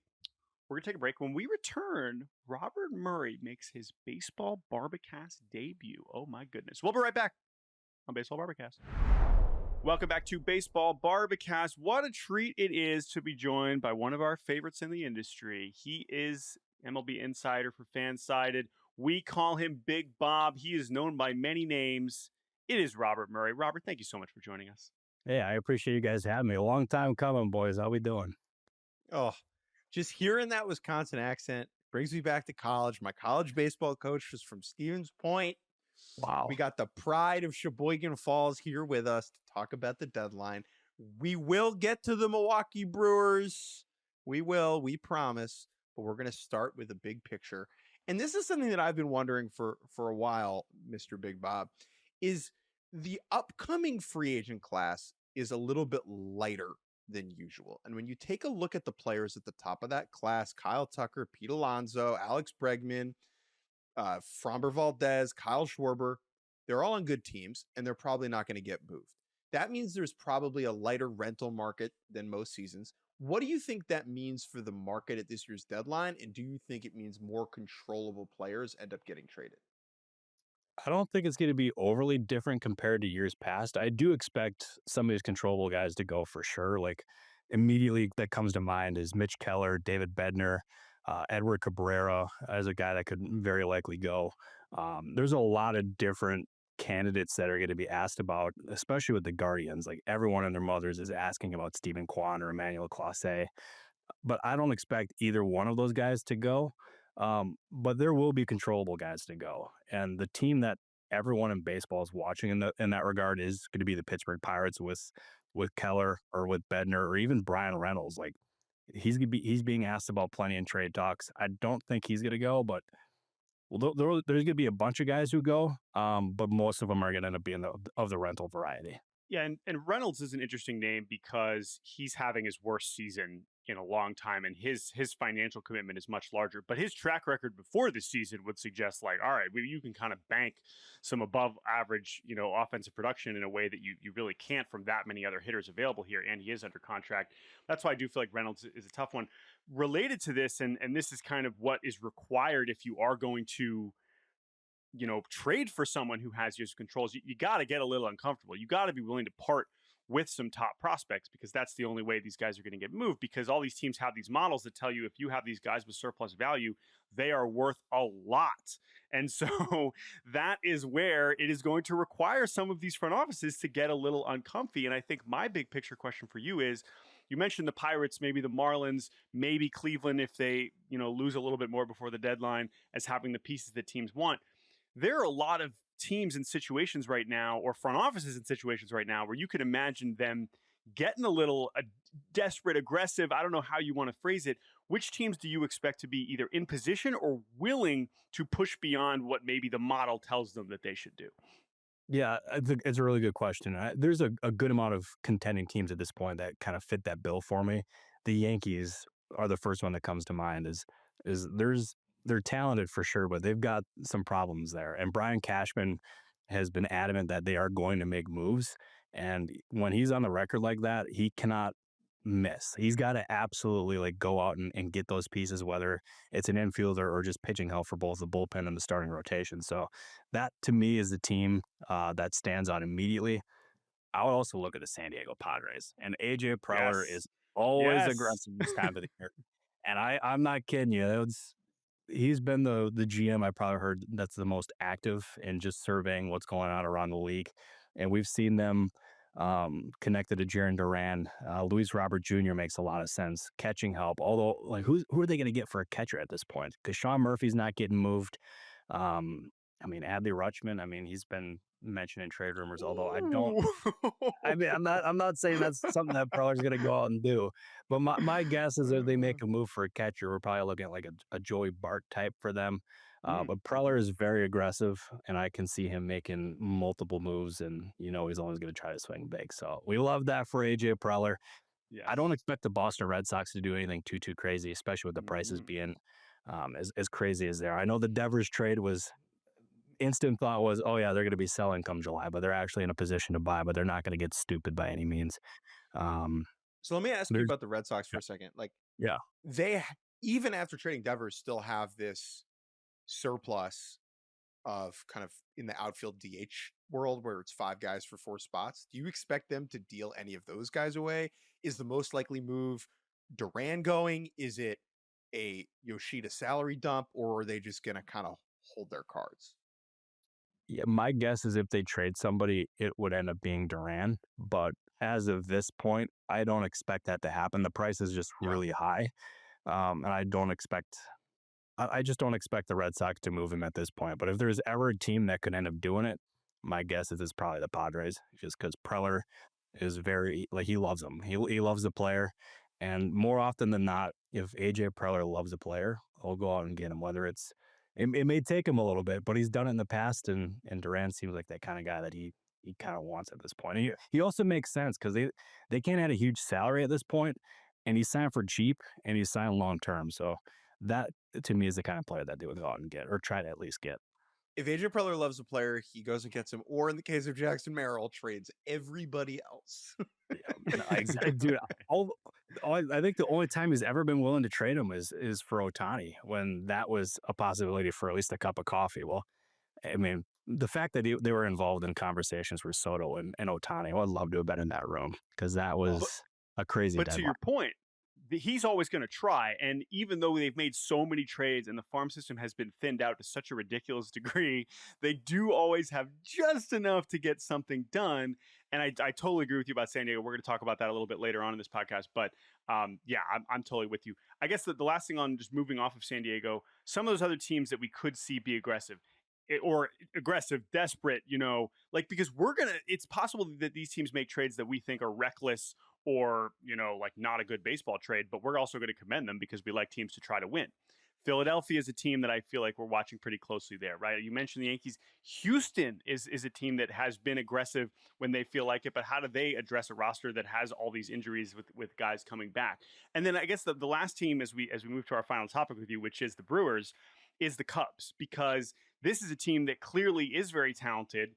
We're going to take a break. When we return, Robert Murray makes his Baseball Barbacast debut. Oh, my goodness. We'll be right back on Baseball Barbacast. Welcome back to Baseball Barbacast. What a treat it is to be joined by one of our favorites in the industry. He is MLB Insider for FanSided. We call him Big Bob. He is known by many names. It is Robert Murray. Robert, thank you so much for joining us. Hey, I appreciate you guys having me. A long time coming, boys. How we doing? Oh, just hearing that Wisconsin accent brings me back to college. My college baseball coach was from Stevens Point. Wow. We got the pride of Sheboygan Falls here with us to talk about the deadline. We will get to the Milwaukee Brewers. We promise. But we're going to start with the big picture. And this is something that I've been wondering for a while, Mr. Big Bob, is the upcoming free agent class is a little bit lighter than usual. And when you take a look at the players at the top of that class, Kyle Tucker, Pete Alonso, Alex Bregman, Framber Valdez, Kyle Schwarber, they're all on good teams, and they're probably not going to get moved. That means there's probably a lighter rental market than most seasons. What do you think that means for the market at this year's deadline? And do you think it means more controllable players end up getting traded? I don't think it's going to be overly different compared to years past. I do expect some of these controllable guys to go for sure. Like immediately that comes to mind is Mitch Keller, David Bednar, Edward Cabrera as a guy that could very likely go. There's a lot of different candidates that are going to be asked about, especially with the Guardians. Like everyone and their mothers is asking about Stephen Kwan or Emmanuel Clase, but I don't expect either one of those guys to go. But there will be controllable guys to go, and the team that everyone in baseball is watching in that regard is going to be the Pittsburgh Pirates with Keller or with Bednar or even Brian Reynolds. Like he's being asked about plenty in trade talks. I don't think he's going to go, but there's going to be a bunch of guys who go, but most of them are going to end up being of the rental variety. Yeah, and Reynolds is an interesting name because he's having his worst season in a long time, and his financial commitment is much larger. But his track record before this season would suggest, like, all right, you can kind of bank some above average, offensive production in a way that you really can't from that many other hitters available here. And he is under contract. That's why I do feel like Reynolds is a tough one. Related to this, and this is kind of what is required if you are going to trade for someone who has years of controls, you got to get a little uncomfortable. You got to be willing to part with some top prospects because that's the only way these guys are going to get moved, because all these teams have these models that tell you if you have these guys with surplus value, they are worth a lot. And so that is where it is going to require some of these front offices to get a little uncomfy. And I think my big picture question for you is, you mentioned the Pirates, maybe the Marlins, maybe Cleveland if they, lose a little bit more before the deadline, as having the pieces that teams want. There are a lot of teams in situations right now, or front offices in situations right now, where you could imagine them getting a little desperate, aggressive. I don't know how you want to phrase it. Which teams do you expect to be either in position or willing to push beyond what maybe the model tells them that they should do? Yeah, it's a really good question. There's a good amount of contending teams at this point that kind of fit that bill for me. The Yankees are the first one that comes to mind. They're talented for sure, but they've got some problems there. And Brian Cashman has been adamant that they are going to make moves. And when he's on the record like that, he cannot miss. He's got to absolutely like go out and get those pieces, whether it's an infielder or just pitching help for both the bullpen and the starting rotation. So that to me is the team that stands out immediately. I would also look at the San Diego Padres, and AJ Preller Yes. is always Yes. aggressive this time of the year. And I'm not kidding you. He's been the GM I probably heard that's the most active in just surveying what's going on around the league. And we've seen them connected to Jarren Duran. Luis Robert Jr. makes a lot of sense. Catching help. Although, like, who are they going to get for a catcher at this point? Because Sean Murphy's not getting moved. Adley Rutschman, he's been mentioned in trade rumors, although I'm not saying that's something that Preller's going to go out and do. But my guess is if they make a move for a catcher, we're probably looking at like a Joey Bart type for them. But Preller is very aggressive, and I can see him making multiple moves, and he's always going to try to swing big. So we love that for AJ Preller. Yes. I don't expect the Boston Red Sox to do anything too crazy, especially with the prices being as crazy as they are. I know the Devers trade was instant thought was, oh yeah, they're going to be selling come July, but they're actually in a position to buy, but they're not going to get stupid by any means. So let me ask you about the Red Sox for a second. Like, yeah, they, even after trading Devers, still have this surplus of kind of in the outfield DH world where it's 5 guys for 4 spots. Do you expect them to deal any of those guys away? Is the most likely move Duran going? Is it a Yoshida salary dump, or are they just going to kind of hold their cards? Yeah, my guess is if they trade somebody, it would end up being Duran. But as of this point, I don't expect that to happen. The price is just really high. And I just don't expect the Red Sox to move him at this point. But if there's ever a team that could end up doing it, my guess is it's probably the Padres, just because Preller is he loves him. He loves the player. And more often than not, if AJ Preller loves a player, he'll go out and get him, whether it may take him a little bit, but he's done it in the past, and Duran seems like that kind of guy that he kind of wants at this point. And he also makes sense because they can't add a huge salary at this point, and he signed for cheap, and he signed long term. So that to me is the kind of player that they would go out and get or try to at least get. If AJ Preller loves a player, he goes and gets him, or in the case of Jackson Merrill, trades everybody else. Yeah, no, exactly, dude. I think the only time he's ever been willing to trade him is for Ohtani when that was a possibility for at least a cup of coffee. Well, I mean, the fact that they were involved in conversations for Soto and Ohtani, I would love to have been in that room because that was a crazy But deadline. to your point, he's always going to try. And even though they've made so many trades and the farm system has been thinned out to such a ridiculous degree, they do always have just enough to get something done. And I totally agree with you about San Diego. We're going to talk about that a little bit later on in this podcast. But yeah, I'm totally with you. I guess the last thing on just moving off of San Diego, some of those other teams that we could see be aggressive, desperate, like, because it's possible that these teams make trades that we think are reckless or, like not a good baseball trade, but we're also going to commend them because we like teams to try to win. Philadelphia is a team that I feel like we're watching pretty closely there, right? You mentioned the Yankees. Houston is a team that has been aggressive when they feel like it, but how do they address a roster that has all these injuries with guys coming back? And then I guess the last team as we move to our final topic with you, which is the Brewers, is the Cubs, because this is a team that clearly is very talented.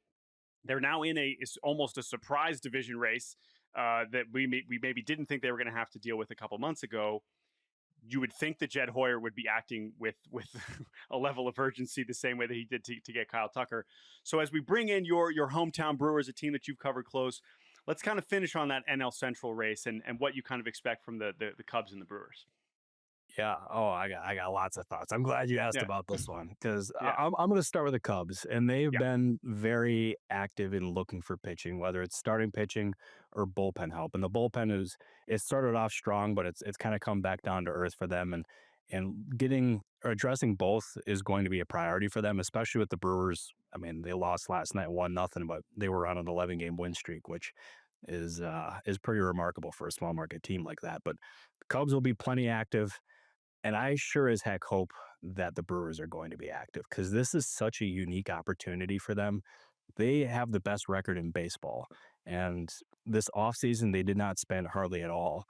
They're now in it's almost a surprise division race that we maybe didn't think they were going to have to deal with a couple months ago. You would think that Jed Hoyer would be acting with a level of urgency the same way that he did to get Kyle Tucker. So as we bring in your hometown Brewers, a team that you've covered close, let's kind of finish on that NL Central race and what you kind of expect from the Cubs and the Brewers. Yeah. Oh, I got lots of thoughts. I'm glad you asked about this one because Yeah. I'm going to start with the Cubs, and they've Yeah. been very active in looking for pitching, whether it's starting pitching or bullpen help. And the bullpen it started off strong, but it's kind of come back down to earth for them, and getting or addressing both is going to be a priority for them, especially with the Brewers. I mean, they lost last night 1-0, but they were on an 11-game win streak, which is pretty remarkable for a small market team like that. But the Cubs will be plenty active. And I sure as heck hope that the Brewers are going to be active because this is such a unique opportunity for them. They have the best record in baseball. And this offseason, they did not spend hardly at all.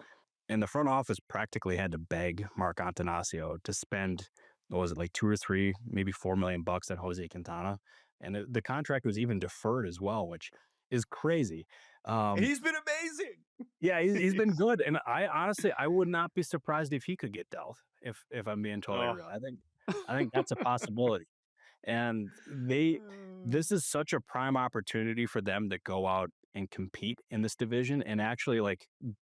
And the front office practically had to beg Mark Antanasio to spend, what was it, like 2 or 3, maybe $4 million on Jose Quintana. And the contract was even deferred as well, which is crazy. He's been amazing. Yeah, he's been good. And I honestly would not be surprised if he could get dealt, if I'm being totally real. I think that's a possibility. And this is such a prime opportunity for them to go out and compete in this division and actually like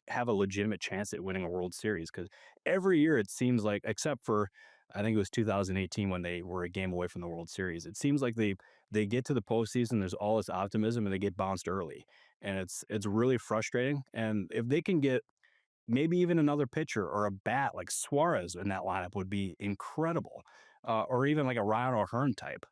have a legitimate chance at winning a World Series. Because every year it seems like, except for I think it was 2018 when they were a game away from the World Series, it seems like they get to the postseason, there's all this optimism, and they get bounced early. And it's really frustrating. And if they can get maybe even another pitcher or a bat like Suarez in that lineup would be incredible, or even like a Ryan O'Hearn type.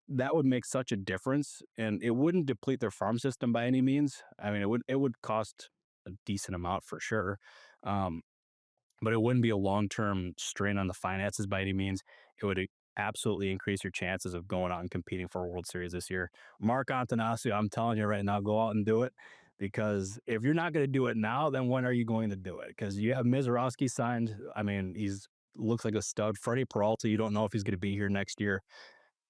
That would make such a difference, and it wouldn't deplete their farm system by any means. I mean, it would cost a decent amount for sure, but it wouldn't be a long-term strain on the finances by any means. It would absolutely increase your chances of going out and competing for a World Series this year. Mark Antanasio, I'm telling you right now, go out and do it. Because if you're not going to do it now, then when are you going to do it? Because you have Mizorowski signed. I mean, looks like a stud. Freddie Peralta, you don't know if he's going to be here next year.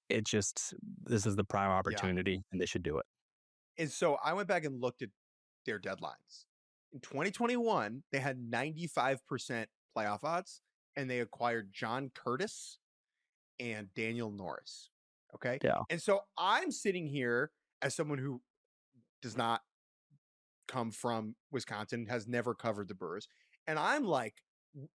This is the prime opportunity, and they should do it. And so I went back and looked at their deadlines. In 2021, they had 95% playoff odds, and they acquired John Curtis and Daniel Norris. Okay. Yeah. And so I'm sitting here as someone who does not come from Wisconsin, has never covered the Brewers. And I'm like,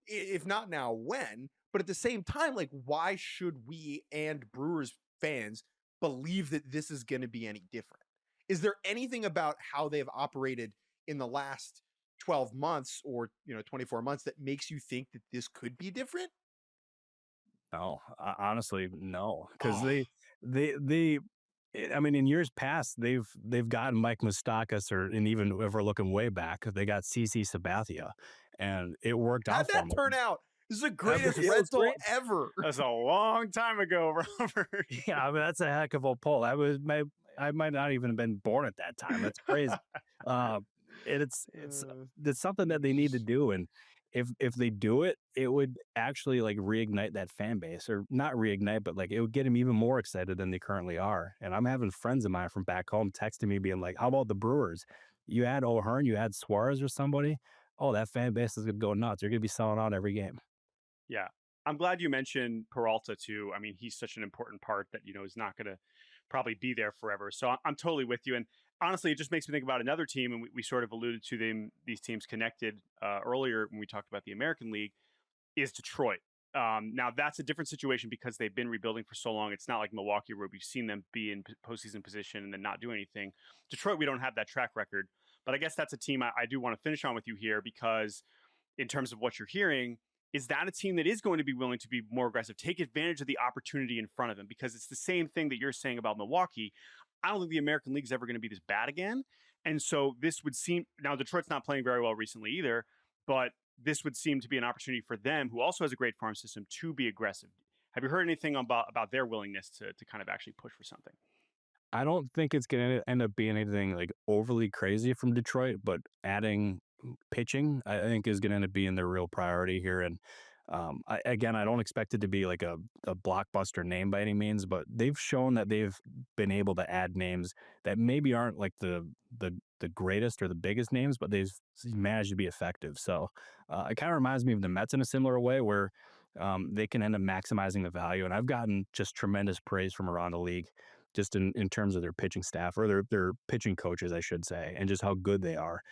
if not now, when? But at the same time, like, why should we and Brewers fans believe that this is going to be any different? Is there anything about how they've operated in the last 12 months or 24 months that makes you think that this could be different? No, honestly, no, because they I mean, in years past, they've gotten Mike Moustakas, and even if we're looking way back, they got CC Sabathia, and it worked out. How'd that turn out? This is the greatest rental ever. That's a long time ago, Robert. Yeah, I mean, that's a heck of a pull. I might not even have been born at that time. That's crazy. It's something that they need to do, and if they do it, it would actually like reignite that fan base, or not reignite, but like it would get them even more excited than they currently are. And I'm having friends of mine from back home texting me being like, "How about the Brewers? You had O'Hearn, you had Suarez or somebody. Oh, that fan base is gonna go nuts. They're gonna be selling out every game." Yeah. I'm glad you mentioned Peralta too. I mean, he's such an important part that, is not going to probably be there forever. So I'm totally with you. And honestly, it just makes me think about another team. And we sort of alluded to these teams connected earlier when we talked about the American League, is Detroit. Now, that's a different situation because they've been rebuilding for so long. It's not like Milwaukee where we've seen them be in postseason position and then not do anything. Detroit, we don't have that track record. But I guess that's a team I do want to finish on with you here, because in terms of what you're hearing, is that a team that is going to be willing to be more aggressive, take advantage of the opportunity in front of them? Because it's the same thing that you're saying about Milwaukee. I don't think the American League is ever going to be this bad again. And so this would seem, now Detroit's not playing very well recently either, but this would seem to be an opportunity for them, who also has a great farm system, to be aggressive. Have you heard anything about their willingness to kind of actually push for something? I don't think it's going to end up being anything like overly crazy from Detroit, but adding pitching, I think, is going to end up being their real priority here. And again, I don't expect it to be like a blockbuster name by any means, but they've shown that they've been able to add names that maybe aren't like the greatest or the biggest names, but they've managed to be effective. So it kind of reminds me of the Mets in a similar way, where they can end up maximizing the value. And I've gotten just tremendous praise from around the league, just in terms of their pitching staff, or their pitching coaches, I should say, and just how good they are.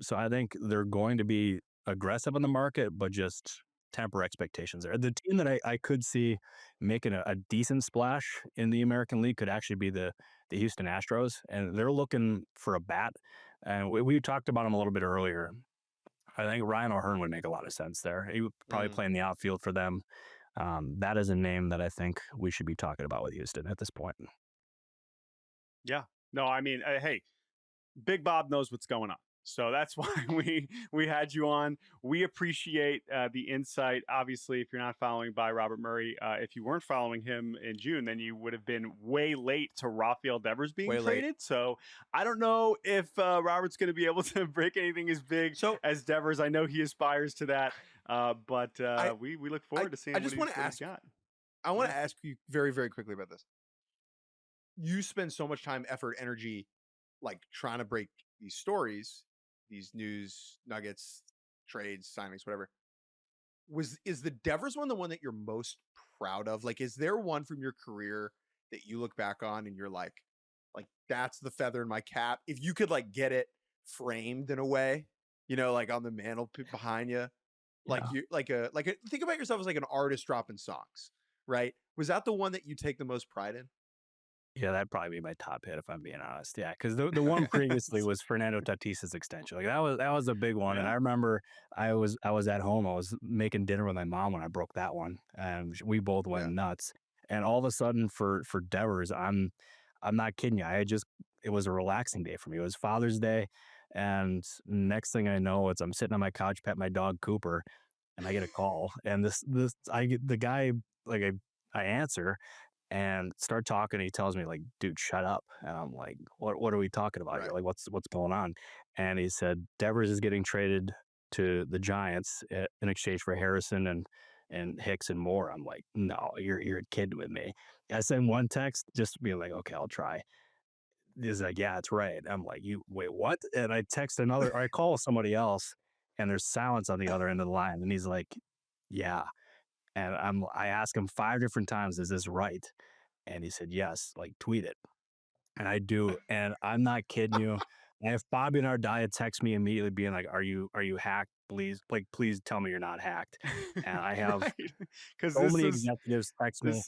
So I think they're going to be aggressive on the market, but just temper expectations there. The team that I could see making a decent splash in the American League could actually be the Houston Astros, and they're looking for a bat. And we talked about them a little bit earlier. I think Ryan O'Hearn would make a lot of sense there. He would probably play in the outfield for them. That is a name that I think we should be talking about with Houston at this point. Yeah. No, I mean, hey, Big Bob knows what's going on. So that's why we had you on. We appreciate the insight. Obviously, if you're not following by Robert Murray, if you weren't following him in June, then you would have been way late to Rafael Devers being traded. So I don't know if Robert's going to be able to break anything as big as Devers. I know he aspires to that, but we look forward to seeing what he's got. I want to ask you very, very quickly about this. You spend so much time, effort, energy, like trying to break these stories, these news nuggets, trades, signings, whatever. Is the Devers one the one that you're most proud of? Like, is there one from your career that you look back on and you're like that's the feather in my cap? If you could like get it framed in a way, like on the mantle behind you, like you think about yourself as like an artist dropping songs, right? Was that the one that you take the most pride in? Yeah, that'd probably be my top hit if I'm being honest. Yeah, because the one previously was Fernando Tatis's extension. Like that was a big one, and I remember I was at home. I was making dinner with my mom when I broke that one, and we both went nuts. And all of a sudden, for Devers, I'm not kidding you. It was a relaxing day for me. It was Father's Day, and next thing I know, I'm sitting on my couch, pet my dog Cooper, and I get a call, and the guy, like I answer and start talking. He tells me like, "Dude, shut up." And I'm like, what are we talking about here? Like, what's going on? And he said Devers is getting traded to the Giants in exchange for Harrison and Hicks and Moore. I'm like, no, you're kidding with me. I send one text just being like, okay, I'll try. He's like, yeah, it's right. I'm like, you wait, what? And I text another, or I call somebody else, and there's silence on the other end of the line. And he's like, yeah. And I asked him 5 different times, is this right? And he said, yes, like tweet it. And I do. And I'm not kidding you. I have Bobby Nardaya text me immediately being like, are you hacked? Please tell me you're not hacked. And I have so many executives text me.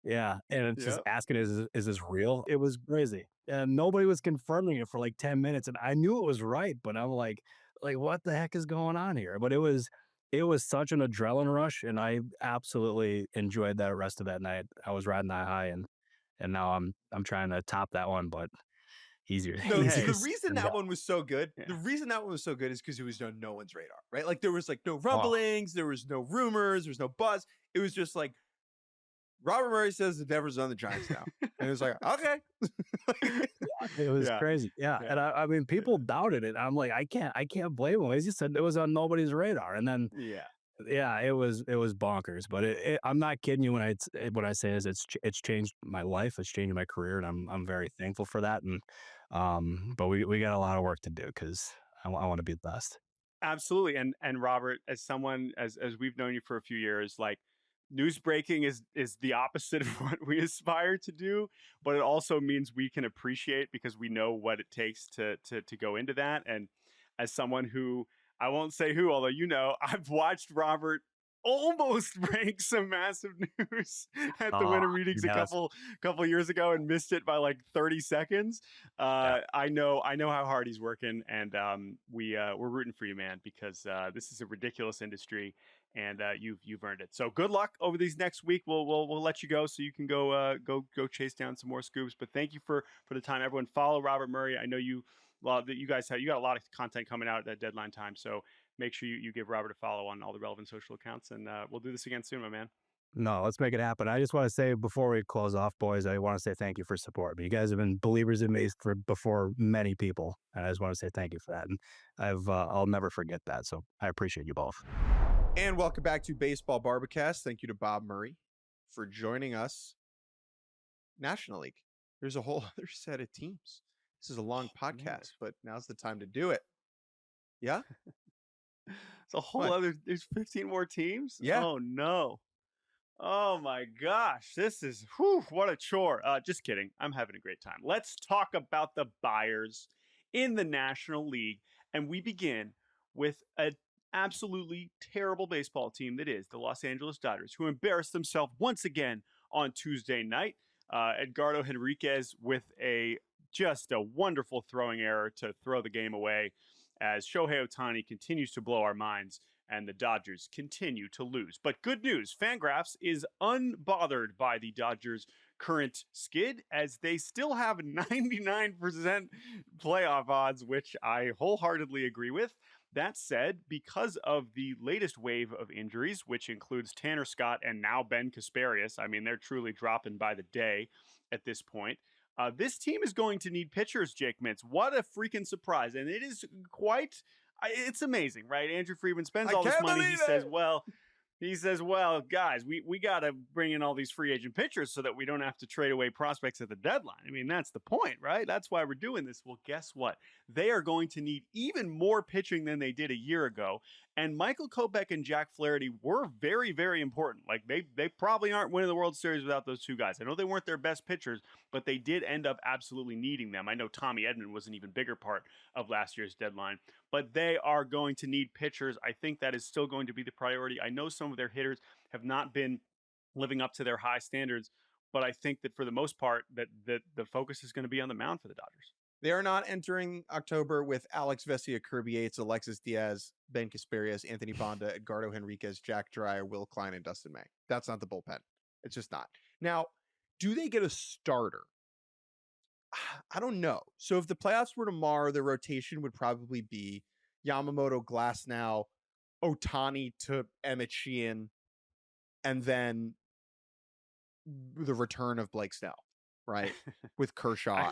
Yeah. And it's just asking, is this real? It was crazy. And nobody was confirming it for like 10 minutes. And I knew it was right, but I'm like, what the heck is going on here? But it was such an adrenaline rush, and I absolutely enjoyed that rest of that night. I was riding that high, and now I'm trying to top that one, but easier. No, the reason that one was so good, is because it was on no one's radar, right? Like there was like no rumblings, there was no rumors, there was no buzz. It was just like Robert Murray says the Devers on the Giants now. And it was like, okay. It was crazy. Yeah. And I mean, people doubted it. I'm like, I can't blame him. As you said, it was on nobody's radar. And then, it was bonkers. But I'm not kidding you when I say is it's changed my life. It's changed my career. And I'm very thankful for that. And, but we got a lot of work to do because I want to be the best. Absolutely. And Robert, as someone, as we've known you for a few years, like, news breaking is the opposite of what we aspire to do, but it also means we can appreciate because we know what it takes to go into that. And as someone who, I won't say who, although I've watched Robert almost break some massive news at the winter meetings a couple years ago and missed it by like 30 seconds. I know how hard he's working, and we're rooting for you, man, because this is a ridiculous industry. And you've earned it. So good luck over these next week. We'll let you go so you can go chase down some more scoops. But thank you for the time, everyone. Follow Robert Murray. I know you got a lot of content coming out at that deadline time. So make sure you give Robert a follow on all the relevant social accounts, and we'll do this again soon, my man. No, let's make it happen. I just want to say before we close off, boys, I want to say thank you for support. But you guys have been believers in me before many people, and I just want to say thank you for that. And I'll never forget that. So I appreciate you both. And welcome back to Baseball Barbacast. Thank you to Bob Murray for joining us. National League. There's a whole other set of teams. This is a long podcast, but now's the time to do it. Yeah? It's a whole other, there's 15 more teams? Yeah. Oh, no. Oh, my gosh. This is, what a chore. Just kidding. I'm having a great time. Let's talk about the buyers in the National League. And we begin with a absolutely terrible baseball team that is the Los Angeles Dodgers, who embarrassed themselves once again on Tuesday night. Edgardo Henriquez with just a wonderful throwing error to throw the game away as Shohei Ohtani continues to blow our minds and the Dodgers continue to lose. But good news, Fangraphs is unbothered by the Dodgers' current skid as they still have 99% playoff odds, which I wholeheartedly agree with. That said, because of the latest wave of injuries, which includes Tanner Scott and now Ben Kasparius, I mean, they're truly dropping by the day at this point. This team is going to need pitchers, Jake Mintz. What a freaking surprise. And it is it's amazing, right? Andrew Friedman spends all this money. He says, well, guys, we got to bring in all these free agent pitchers so that we don't have to trade away prospects at the deadline. I mean, that's the point, right? That's why we're doing this. Well, guess what? They are going to need even more pitching than they did a year ago. And Michael Kopech and Jack Flaherty were very, very important. Like, they probably aren't winning the World Series without those two guys. I know they weren't their best pitchers, but they did end up absolutely needing them. I know Tommy Edman was an even bigger part of last year's deadline, but they are going to need pitchers. I think that is still going to be the priority. I know some of their hitters have not been living up to their high standards, but I think that for the most part that the focus is going to be on the mound for the Dodgers. They are not entering October with Alex Vesia, Kirby Yates, Alexis Diaz, Ben Kasparius, Anthony Bonda, Edgardo Henriquez, Jack Dreyer, Will Klein, and Dustin May. That's not the bullpen. It's just not. Now, do they get a starter? I don't know. So if the playoffs were tomorrow, the rotation would probably be Yamamoto, Glasnow, Ohtani to Emmett Sheehan, and then the return of Blake Snell, right? With Kershaw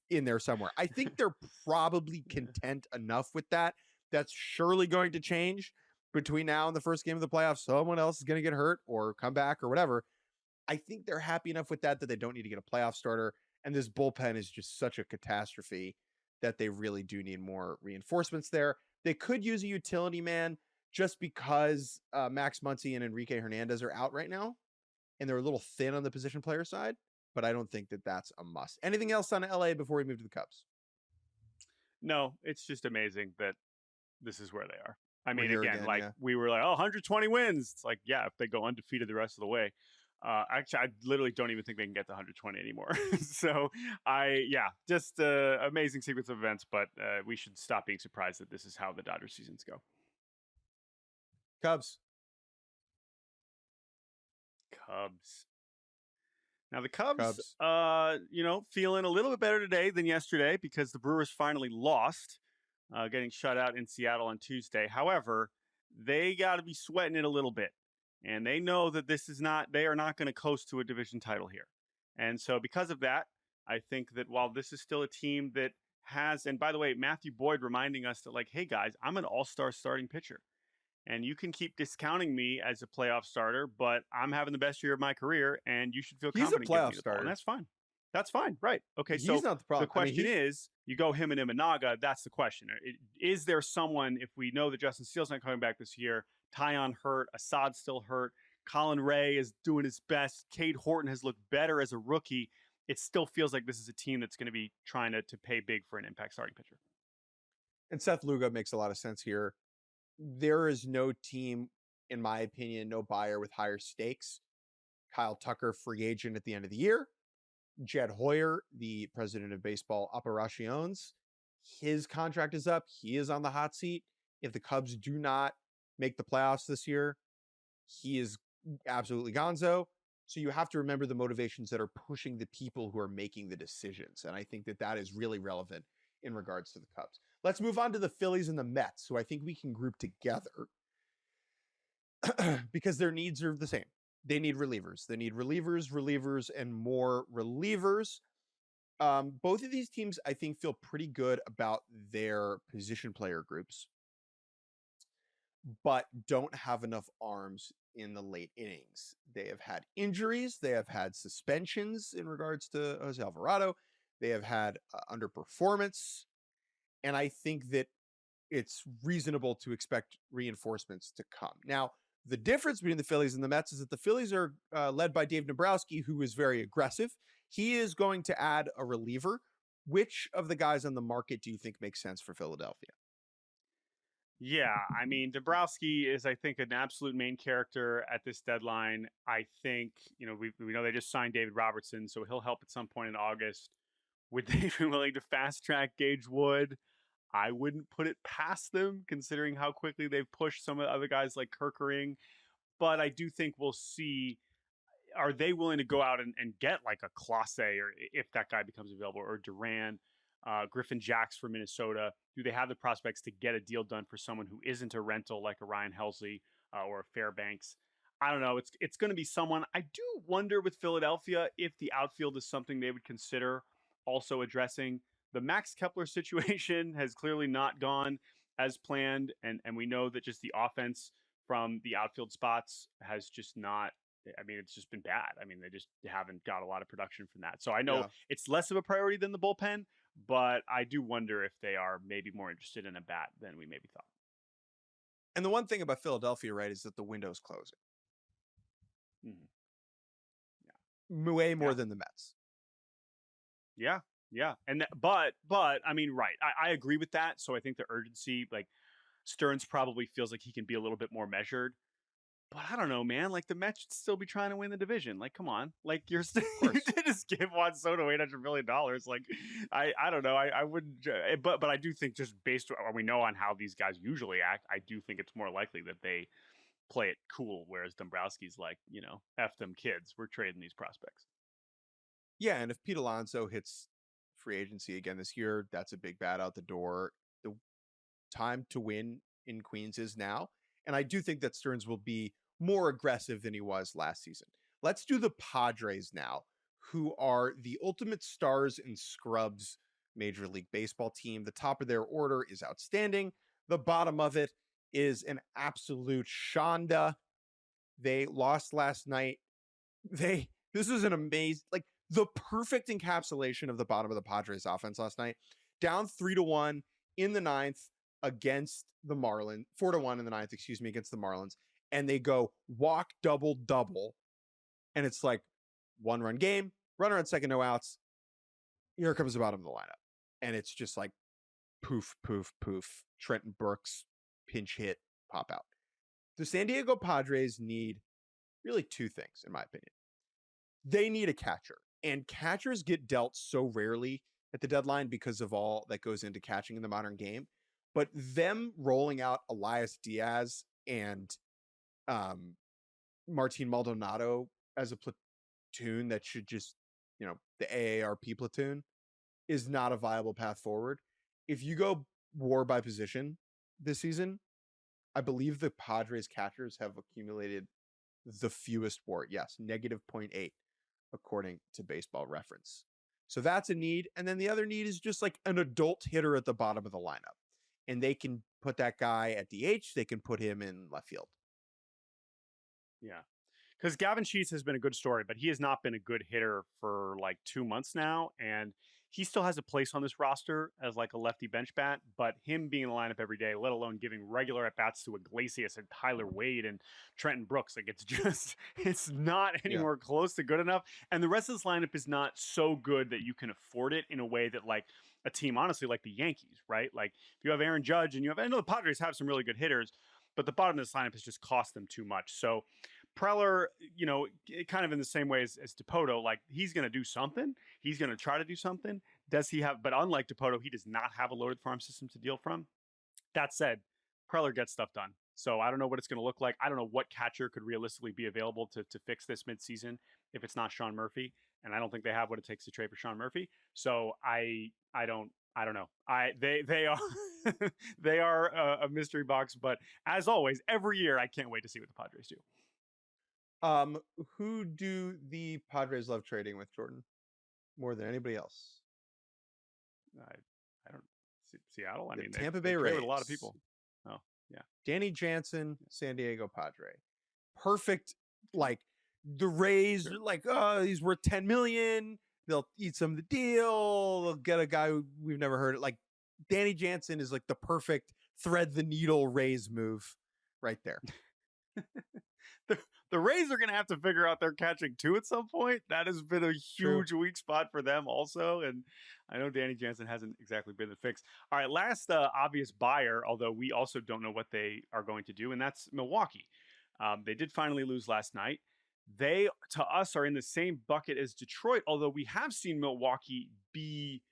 in there somewhere. I think they're probably content enough with that. That's surely going to change between now and the first game of the playoffs. Someone else is going to get hurt or come back or whatever. I think they're happy enough with that they don't need to get a playoff starter. And this bullpen is just such a catastrophe that they really do need more reinforcements there. They could use a utility man just because Max Muncy and Enrique Hernandez are out right now. And they're a little thin on the position player side. But I don't think that that's a must. Anything else on LA before we move to the Cubs? No, it's just amazing that this is where they are. I mean, again, we were like, 120 wins. It's like, yeah, if they go undefeated the rest of the way. Actually, I literally don't even think they can get to 120 anymore. So just amazing sequence of events, but we should stop being surprised that this is how the Dodgers seasons go. Cubs. Now the Cubs, feeling a little bit better today than yesterday because the Brewers finally lost, getting shut out in Seattle on Tuesday. However, they got to be sweating it a little bit And they know that they are not going to coast to a division title here. And so because of that, I think that while this is still a team that has, and by the way, Matthew Boyd reminding us that, like, hey guys, I'm an all-star starting pitcher. And you can keep discounting me as a playoff starter, but I'm having the best year of my career, and you should feel He's a confident giving playoff me the ball. starter. And that's fine. That's fine. Right. Okay. He's So not the problem. the question is, you go him and Imanaga. That's the question. Is there someone, if we know that Justin Steele's not coming back this year, Tyon hurt, Assad's still hurt, Colin Ray is doing his best, Cade Horton has looked better as a rookie, it still feels like this is a team that's going to be trying to pay big for an impact starting pitcher. And Seth Lugo makes a lot of sense here. There is no team, in my opinion, no buyer with higher stakes. Kyle Tucker, free agent at the end of the year. Jed Hoyer, the president of baseball operations, his contract is up. He is on the hot seat. If the Cubs do not make the playoffs this year, he is absolutely gonzo. So you have to remember the motivations that are pushing the people who are making the decisions. And I think that that is really relevant in regards to the Cubs. Let's move on to the Phillies and the Mets, who I think we can group together because their needs are the same. They need relievers. They need relievers, and more relievers. Both of these teams, I think, feel pretty good about their position player groups, but don't have enough arms in the late innings. They have had injuries. They have had suspensions in regards to Jose Alvarado. They have had underperformance. And I think that it's reasonable to expect reinforcements to come. Now, the difference between the Phillies and the Mets is that the Phillies are led by Dave Dombrowski, who is very aggressive. He is going to add a reliever. Which of the guys on the market do you think makes sense for Philadelphia? Yeah, I mean, Dombrowski is, I think, an absolute main character at this deadline. I think, we know they just signed David Robertson, so he'll help at some point in August. Would they be willing to fast track Gage Wood? I wouldn't put it past them, considering how quickly they've pushed some of the other guys like Kerkering. But I do think we'll see, are they willing to go out and get like a Clase, or if that guy becomes available, or Duran, Griffin Jacks for Minnesota? Do they have the prospects to get a deal done for someone who isn't a rental like a Ryan Helsley or a Fairbanks? I don't know. It's going to be someone. I do wonder with Philadelphia if the outfield is something they would consider also addressing. The Max Kepler situation has clearly not gone as planned, and we know that just the offense from the outfield spots has just not, I mean, it's just been bad. I mean, they just haven't got a lot of production from that. So I know it's less of a priority than the bullpen, but I do wonder if they are maybe more interested in a bat than we maybe thought. And the one thing about Philadelphia, right, is that the window's closing. Mm-hmm. Yeah. Way more than the Mets. Yeah. Yeah. And but I mean, right. I agree with that. So I think the urgency, like Stearns probably feels like he can be a little bit more measured. But I don't know, man. Like the Mets should still be trying to win the division. Like, come on. Like you did just give Juan Soto $800 million. Like, I don't know. I wouldn't. But I do think, just based on what we know on how these guys usually act, I do think it's more likely that they play it cool. Whereas Dombrowski's like, F them kids. We're trading these prospects. Yeah, and if Pete Alonso hits free agency again this year, that's a big bat out the door. The time to win in Queens is now. And I do think that Stearns will be more aggressive than he was last season. Let's do the Padres now, who are the ultimate stars and scrubs Major League Baseball team. The top of their order is outstanding. The bottom of it is an absolute shanda. They lost last night. This is an amazing, like the perfect encapsulation of the bottom of the Padres offense last night. Down 3-1 in the ninth against the Marlins, 4-1 in the ninth, against the Marlins. And they go walk double. And it's like 1-run game, runner on second, no outs. Here comes the bottom of the lineup. And it's just like poof. Trenton Burks, pinch hit, pop out. The San Diego Padres need really two things, in my opinion. They need a catcher. And catchers get dealt so rarely at the deadline because of all that goes into catching in the modern game. But them rolling out Elias Diaz and Martin Maldonado as a platoon that should just, the AARP platoon is not a viable path forward. If you go war by position this season, I believe the Padres catchers have accumulated the fewest WAR. Yes, negative 0.8, according to Baseball Reference. So that's a need. And then the other need is just like an adult hitter at the bottom of the lineup. And they can put that guy at DH. They can put him in left field. Yeah. Because Gavin Sheets has been a good story, but he has not been a good hitter for like 2 months now. And he still has a place on this roster as like a lefty bench bat, but him being in the lineup every day, let alone giving regular at-bats to Iglesias and Tyler Wade and Trenton Brooks, like it's not anywhere close to good enough. And the rest of this lineup is not so good that you can afford it in a way that like a team, honestly, like the Yankees, right? Like if you have Aaron Judge and I know the Padres have some really good hitters, but the bottom of this lineup has just cost them too much. So Preller, kind of in the same way as Dipoto, like he's going to do something. He's going to try to do something. Does he have, but unlike Dipoto, he does not have a loaded farm system to deal from. That said, Preller gets stuff done. So I don't know what it's going to look like. I don't know what catcher could realistically be available to fix this midseason if it's not Sean Murphy. And I don't think they have what it takes to trade for Sean Murphy. So I don't know. They are they are a mystery box. But as always, every year I can't wait to see what the Padres do. Who do the Padres love trading with, Jordan, more than anybody else? I don't. Seattle. I mean, Tampa Bay Rays with a lot of people. Oh yeah, Danny Jansen, San Diego Padre, perfect. Like the Rays, like he's worth $10 million. They'll eat some of the deal. They'll get a guy we've never heard of. Like Danny Jansen is like the perfect thread the needle Rays move right there. The Rays are going to have to figure out their catching too at some point. That has been a huge weak spot for them also. And I know Danny Jansen hasn't exactly been the fix. All right, last obvious buyer, although we also don't know what they are going to do, and that's Milwaukee. They did finally lose last night. They, to us, are in the same bucket as Detroit, although we have seen Milwaukee be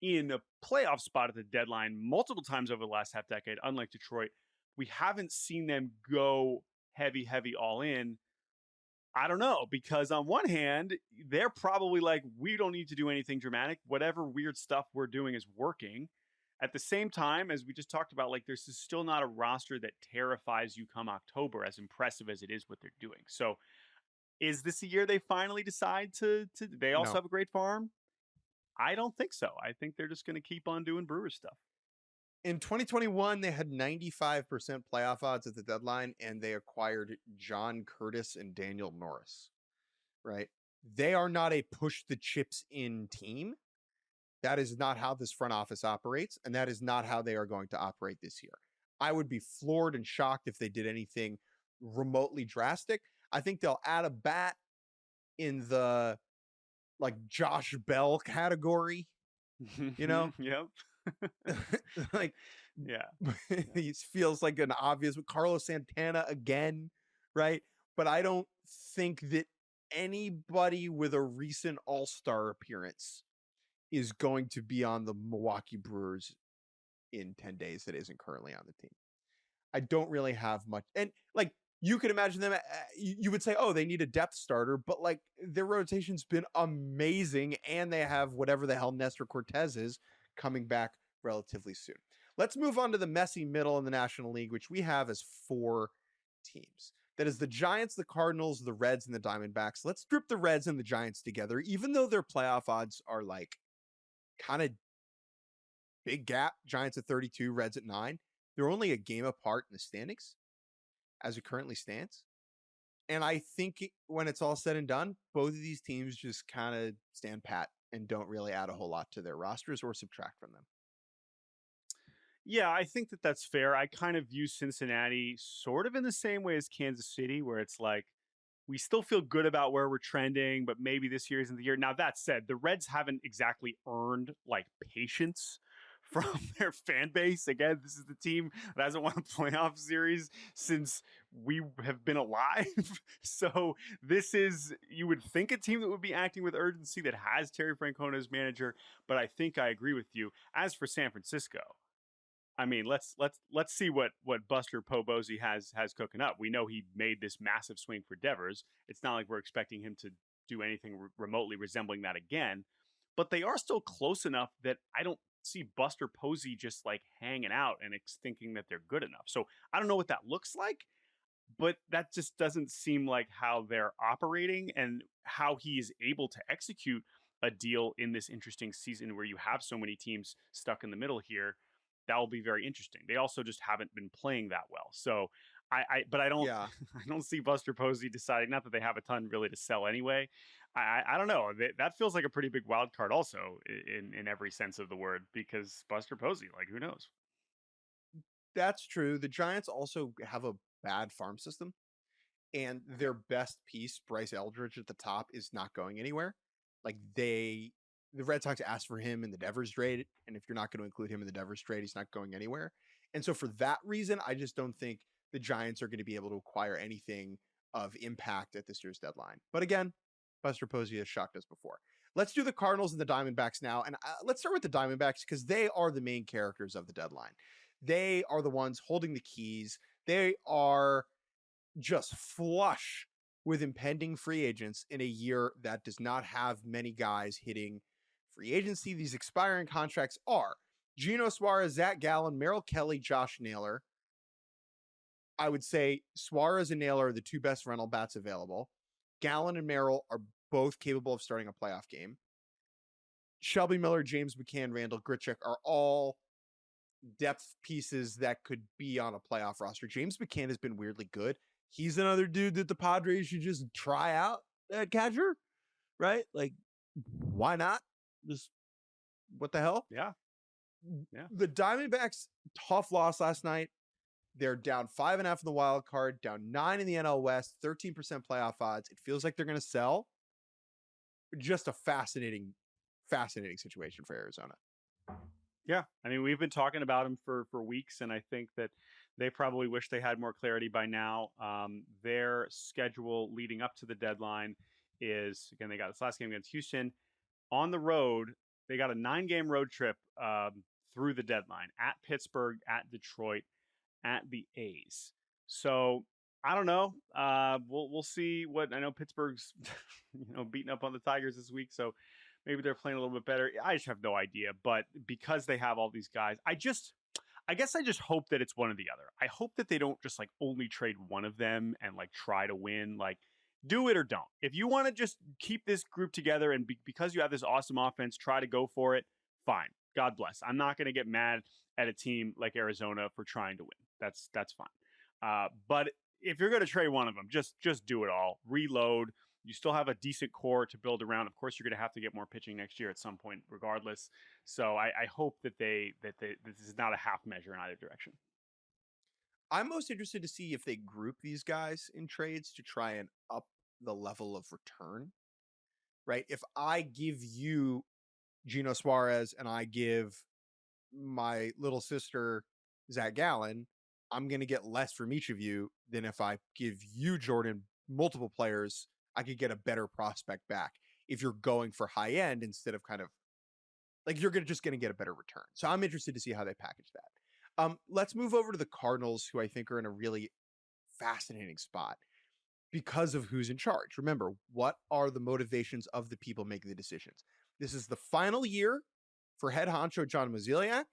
in a playoff spot at the deadline multiple times over the last half decade. Unlike Detroit, we haven't seen them go heavy all in. I don't know, because on one hand, they're probably like, we don't need to do anything dramatic. Whatever weird stuff we're doing is working. At the same time, as we just talked about, like there's still not a roster that terrifies you come October, as impressive as it is what they're doing. So is this a year they finally decide to they also have a great farm? I don't think so. I think they're just going to keep on doing Brewers stuff. In 2021, they had 95% playoff odds at the deadline, and they acquired John Curtis and Daniel Norris, right? They are not a push the chips in team. That is not how this front office operates, and that is not how they are going to operate this year. I would be floored and shocked if they did anything remotely drastic. I think they'll add a bat in the like Josh Bell category, Yep. Like, yeah. He feels like an obvious Carlos Santana again, right? But I don't think that anybody with a recent All-Star appearance is going to be on the Milwaukee Brewers in 10 days that isn't currently on the team. I don't really have much. And like, you could imagine them, you would say, oh, they need a depth starter, but like their rotation's been amazing, and they have whatever the hell Nestor Cortez is coming back relatively soon. Let's move on to the messy middle in the National League, which we have as 4 teams. That is the Giants, the Cardinals, the Reds, and the Diamondbacks. Let's group the Reds and the Giants together, even though their playoff odds are like kind of big gap. Giants at 32, Reds at 9. They're only a game apart in the standings as it currently stands. And I think when it's all said and done, both of these teams just kind of stand pat and don't really add a whole lot to their rosters or subtract from them. Yeah, I think that's fair. I kind of view Cincinnati sort of in the same way as Kansas City, where it's like, we still feel good about where we're trending, but maybe this year isn't the year. Now, that said, the Reds haven't exactly earned like patience from their fan base. Again, this is the team that hasn't won a playoff series since we have been alive. So this is, you would think, a team that would be acting with urgency, that has Terry Francona as manager. But I think I agree with you. As for San Francisco, I mean, let's see what Buster Posey has cooking up. We know he made this massive swing for Devers. It's not like we're expecting him to do anything remotely resembling that again. But they are still close enough that I don't see Buster Posey just like hanging out and thinking that they're good enough. So I don't know what that looks like. but that just doesn't seem like how they're operating and how he is able to execute a deal in this interesting season where you have so many teams stuck in the middle here. That will be very interesting. They also just haven't been playing that well. So but I don't, Yeah. I don't see Buster Posey deciding. Not that they have a ton really to sell anyway. I don't know. That feels like a pretty big wild card, also in every sense of the word, because Buster Posey, like, who knows? That's true. The Giants also have a bad farm system, and their best piece, Bryce Eldridge at the top, is not going anywhere. Like the Red Sox asked for him in the Devers trade, and if you're not going to include him in the Devers trade, he's not going anywhere. And so for that reason, I just don't think the Giants are going to be able to acquire anything of impact at this year's deadline. But again, Buster Posey has shocked us before. Let's do the Cardinals and the Diamondbacks now. And let's start with the Diamondbacks because they are the main characters of the deadline. They are the ones holding the keys. They are just flush with impending free agents in a year that does not have many guys hitting free agency. These expiring contracts are Geno Suarez, Zach Gallen, Merrill Kelly, Josh Naylor. I would say Suarez and Naylor are the two best rental bats available. Gallen and Merrill are both capable of starting a playoff game. Shelby Miller, James McCann, Randall Grichuk are all depth pieces that could be on a playoff roster. James McCann has been weirdly good. He's another dude that the Padres should just try out at catcher, right? Like, why not? Just what the hell? Yeah. The Diamondbacks, tough loss last night. They're down 5.5 in the wild card, down 9 in the NL West, 13% playoff odds. It feels like they're going to sell. Just a fascinating situation for Arizona. Yeah, I mean, we've been talking about them for weeks, and I think that they probably wish they had more clarity by now. Their schedule leading up to the deadline is, again, they got this last game against Houston on the road. They got a 9-game road trip through the deadline at Pittsburgh, at Detroit, at the A's. So I don't know. We'll see what, I know Pittsburgh's beating up on the Tigers this week, so maybe they're playing a little bit better. I just have no idea. But because they have all these guys, I guess I just hope that it's one or the other. I hope that they don't just like only trade one of them and like try to win. Like, do it or don't. If you want to just keep this group together and because you have this awesome offense, try to go for it. Fine. God bless. I'm not going to get mad at a team like Arizona for trying to win. That's fine. But if you're going to trade one of them, just do it all. Reload. You still have a decent core to build around. Of course, you're going to have to get more pitching next year at some point, regardless. So I hope that this is not a half measure in either direction. I'm most interested to see if they group these guys in trades to try and up the level of return, right? If I give you Geno Suarez and I give my little sister Zach Gallen, I'm going to get less from each of you than if I give you, Jordan, multiple players. I could get a better prospect back if you're going for high end instead of kind of like you're just going to get a better return. So I'm interested to see how they package that. Let's move over to the Cardinals, who I think are in a really fascinating spot because of who's in charge. Remember, what are the motivations of the people making the decisions? This is the final year for head honcho John Mozeliak.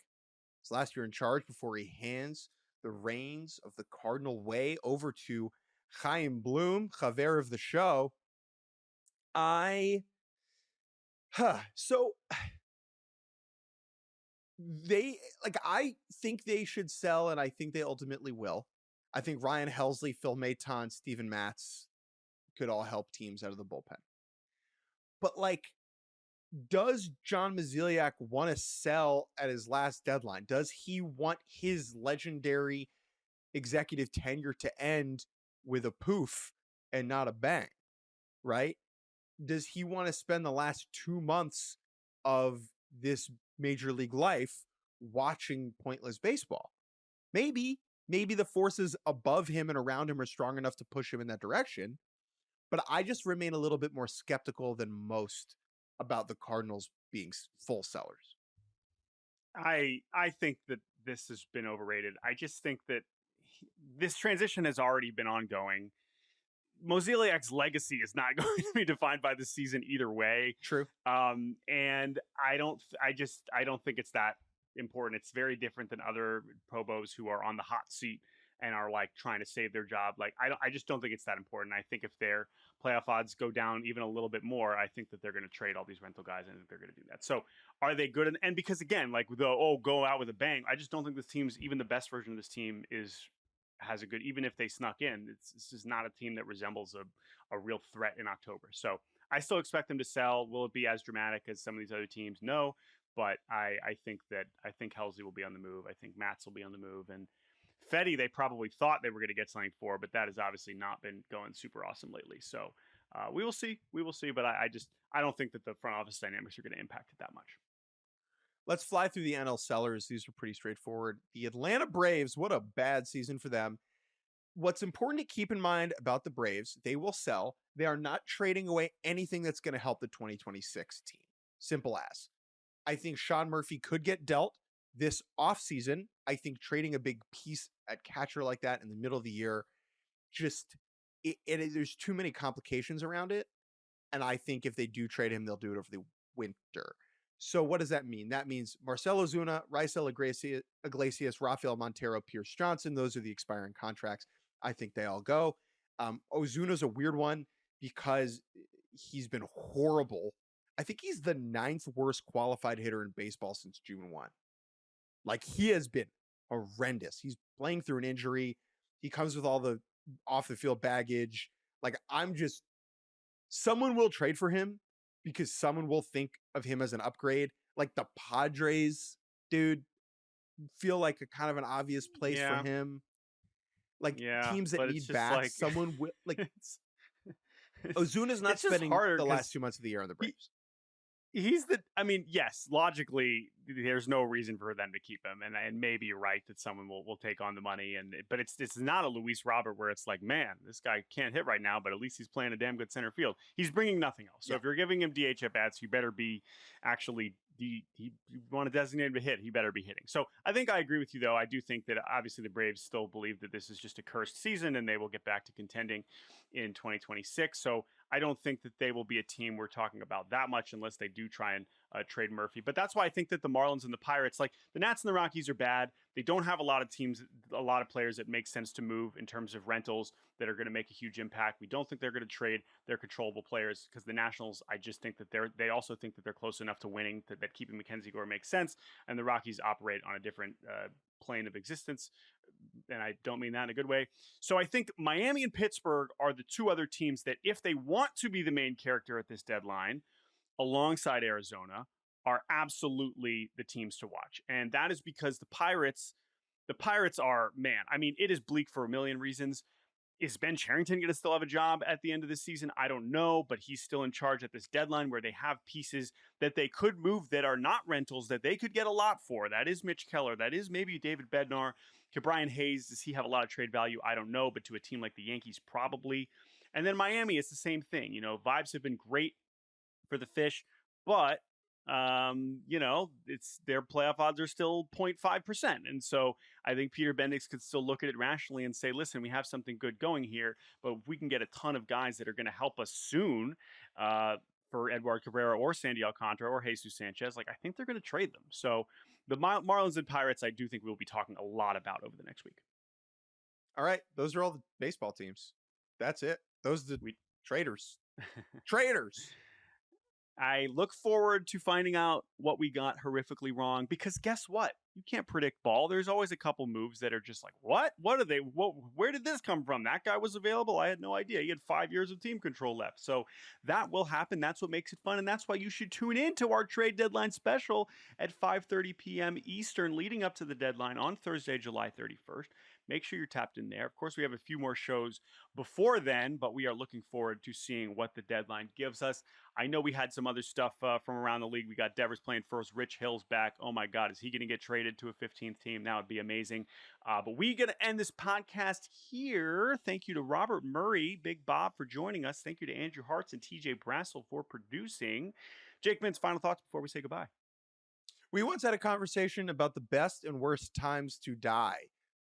His last year in charge before he hands the reins of the Cardinal way over to Chaim Bloom, Javier of the show. So I think they should sell, and I think they ultimately will. I think Ryan Helsley, Phil Maton, Steven Matz could all help teams out of the bullpen. But like, does John Mozeliak want to sell at his last deadline? Does he want his legendary executive tenure to end with a poof and not a bang, right? Does he want to spend the last 2 months of this major league life watching pointless baseball? Maybe the forces above him and around him are strong enough to push him in that direction. But I just remain a little bit more skeptical than most about the Cardinals being full sellers. I think that this has been overrated. I just think that this transition has already been ongoing. Mozeliak's legacy is not going to be defined by this season either way. True. And I don't think it's that important. It's very different than other Probos who are on the hot seat and are like trying to save their job. Like I just don't think it's that important. I think if their playoff odds go down even a little bit more, I think that they're going to trade all these rental guys, and I think they're going to do that. So are they good? And because again, like go out with a bang, I just don't think this team's, even the best version of this team has a good, even if they snuck in, this is not a team that resembles a real threat in October. So I still expect them to sell. Will it be as dramatic as some of these other teams? No. But I think Helsley will be on the move. I think Matz will be on the move. And Fetty, they probably thought they were going to get something for, but that has obviously not been going super awesome lately. So we will see. We will see. But I don't think that the front office dynamics are going to impact it that much. Let's fly through the NL sellers. These are pretty straightforward. The Atlanta Braves, what a bad season for them. What's important to keep in mind about the Braves, they will sell. They are not trading away anything that's going to help the 2026 team. Simple as. I think Sean Murphy could get dealt this offseason. I think trading a big piece at catcher like that in the middle of the year, there's too many complications around it. And I think if they do trade him, they'll do it over the winter. So what does that mean? That means Marcell Ozuna, Raisel Iglesias, Rafael Montero, Pierce Johnson. Those are the expiring contracts. I think they all go. Ozuna's a weird one because he's been horrible. I think he's the 9th worst qualified hitter in baseball since June 1. Like, he has been horrendous. He's playing through an injury. He comes with all the off the field baggage. Like, someone will trade for him because someone will think of him as an upgrade. Like the Padres, dude, feel like a kind of an obvious place for him. Like teams that need bats, like, someone will like. Ozuna's not spending the last 2 months of the year on the Braves. Yes, logically, there's no reason for them to keep him, and maybe you're right that someone will take on the money, but it's not a Luis Robert where it's like, man, this guy can't hit right now, but at least he's playing a damn good center field. He's bringing nothing else. So if you're giving him DH at bats, you better be actually you want to designate him to hit, he better be hitting. So I think I agree with you, though. I do think that obviously the Braves still believe that this is just a cursed season and they will get back to contending in 2026. So I don't think that they will be a team we're talking about that much unless they do try and trade Murphy. But that's why I think that the Marlins and the Pirates, like the Nats and the Rockies, are bad. They don't have a lot of players that make sense to move in terms of rentals that are going to make a huge impact. We don't think they're going to trade their controllable players because the Nationals, I just think that they also think that they're close enough to winning that keeping Mackenzie Gore makes sense. And the Rockies operate on a different plane of existence. And I don't mean that in a good way. So I think Miami and Pittsburgh are the two other teams that, if they want to be the main character at this deadline, alongside Arizona, are absolutely the teams to watch. And that is because the Pirates are, man, I mean, it is bleak for a million reasons. Is Ben Cherington going to still have a job at the end of the season? I don't know, but he's still in charge at this deadline where they have pieces that they could move that are not rentals that they could get a lot for. That is Mitch Keller. That is maybe David Bednar. To Brian Hayes, does he have a lot of trade value? I don't know, but to a team like the Yankees, probably. And then Miami, it's the same thing. You know, vibes have been great for the Fish, but it's their playoff odds are still 0.5%. And so I think Peter Bendix could still look at it rationally and say, listen, we have something good going here, but if we can get a ton of guys that are going to help us soon for Edward Cabrera or Sandy Alcantara or Jesus Sanchez, like I think they're going to trade them. So the Marlins and Pirates, I do think we'll be talking a lot about over the next week. All right. Those are all the baseball teams. That's it. Those are the traders. Traders. I look forward to finding out what we got horrifically wrong, because guess what? You can't predict ball. There's always a couple moves that are just like, what? What are they? Where did this come from? That guy was available. I had no idea. He had 5 years of team control left. So that will happen. That's what makes it fun. And that's why you should tune in to our trade deadline special at 5:30 p.m. Eastern leading up to the deadline on Thursday, July 31st. Make sure you're tapped in there. Of course, we have a few more shows before then, but we are looking forward to seeing what the deadline gives us. I know we had some other stuff from around the league. We got Devers playing first. Rich Hill's back. Oh, my God. Is he going to get traded to a 15th team? That would be amazing. But we're going to end this podcast here. Thank you to Robert Murray, Big Bob, for joining us. Thank you to Andrew Hartz and TJ Brassel for producing. Jake Mintz, final thoughts before we say goodbye. We once had a conversation about the best and worst times to die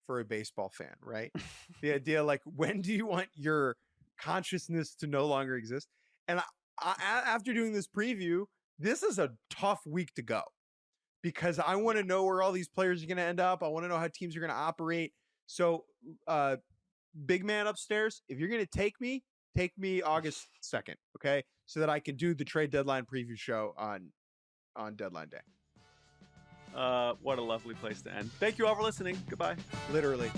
for a baseball fan, right? The idea, like, when do you want your consciousness to no longer exist? And after doing this preview, this is a tough week to go because I want to know where all these players are going to end up. I want to know how teams are going to operate. So, big man upstairs, if you're going to take me August 2nd, okay? So that I can do the trade deadline preview show on deadline day. What a lovely place to end. Thank you all for listening. Goodbye. Literally.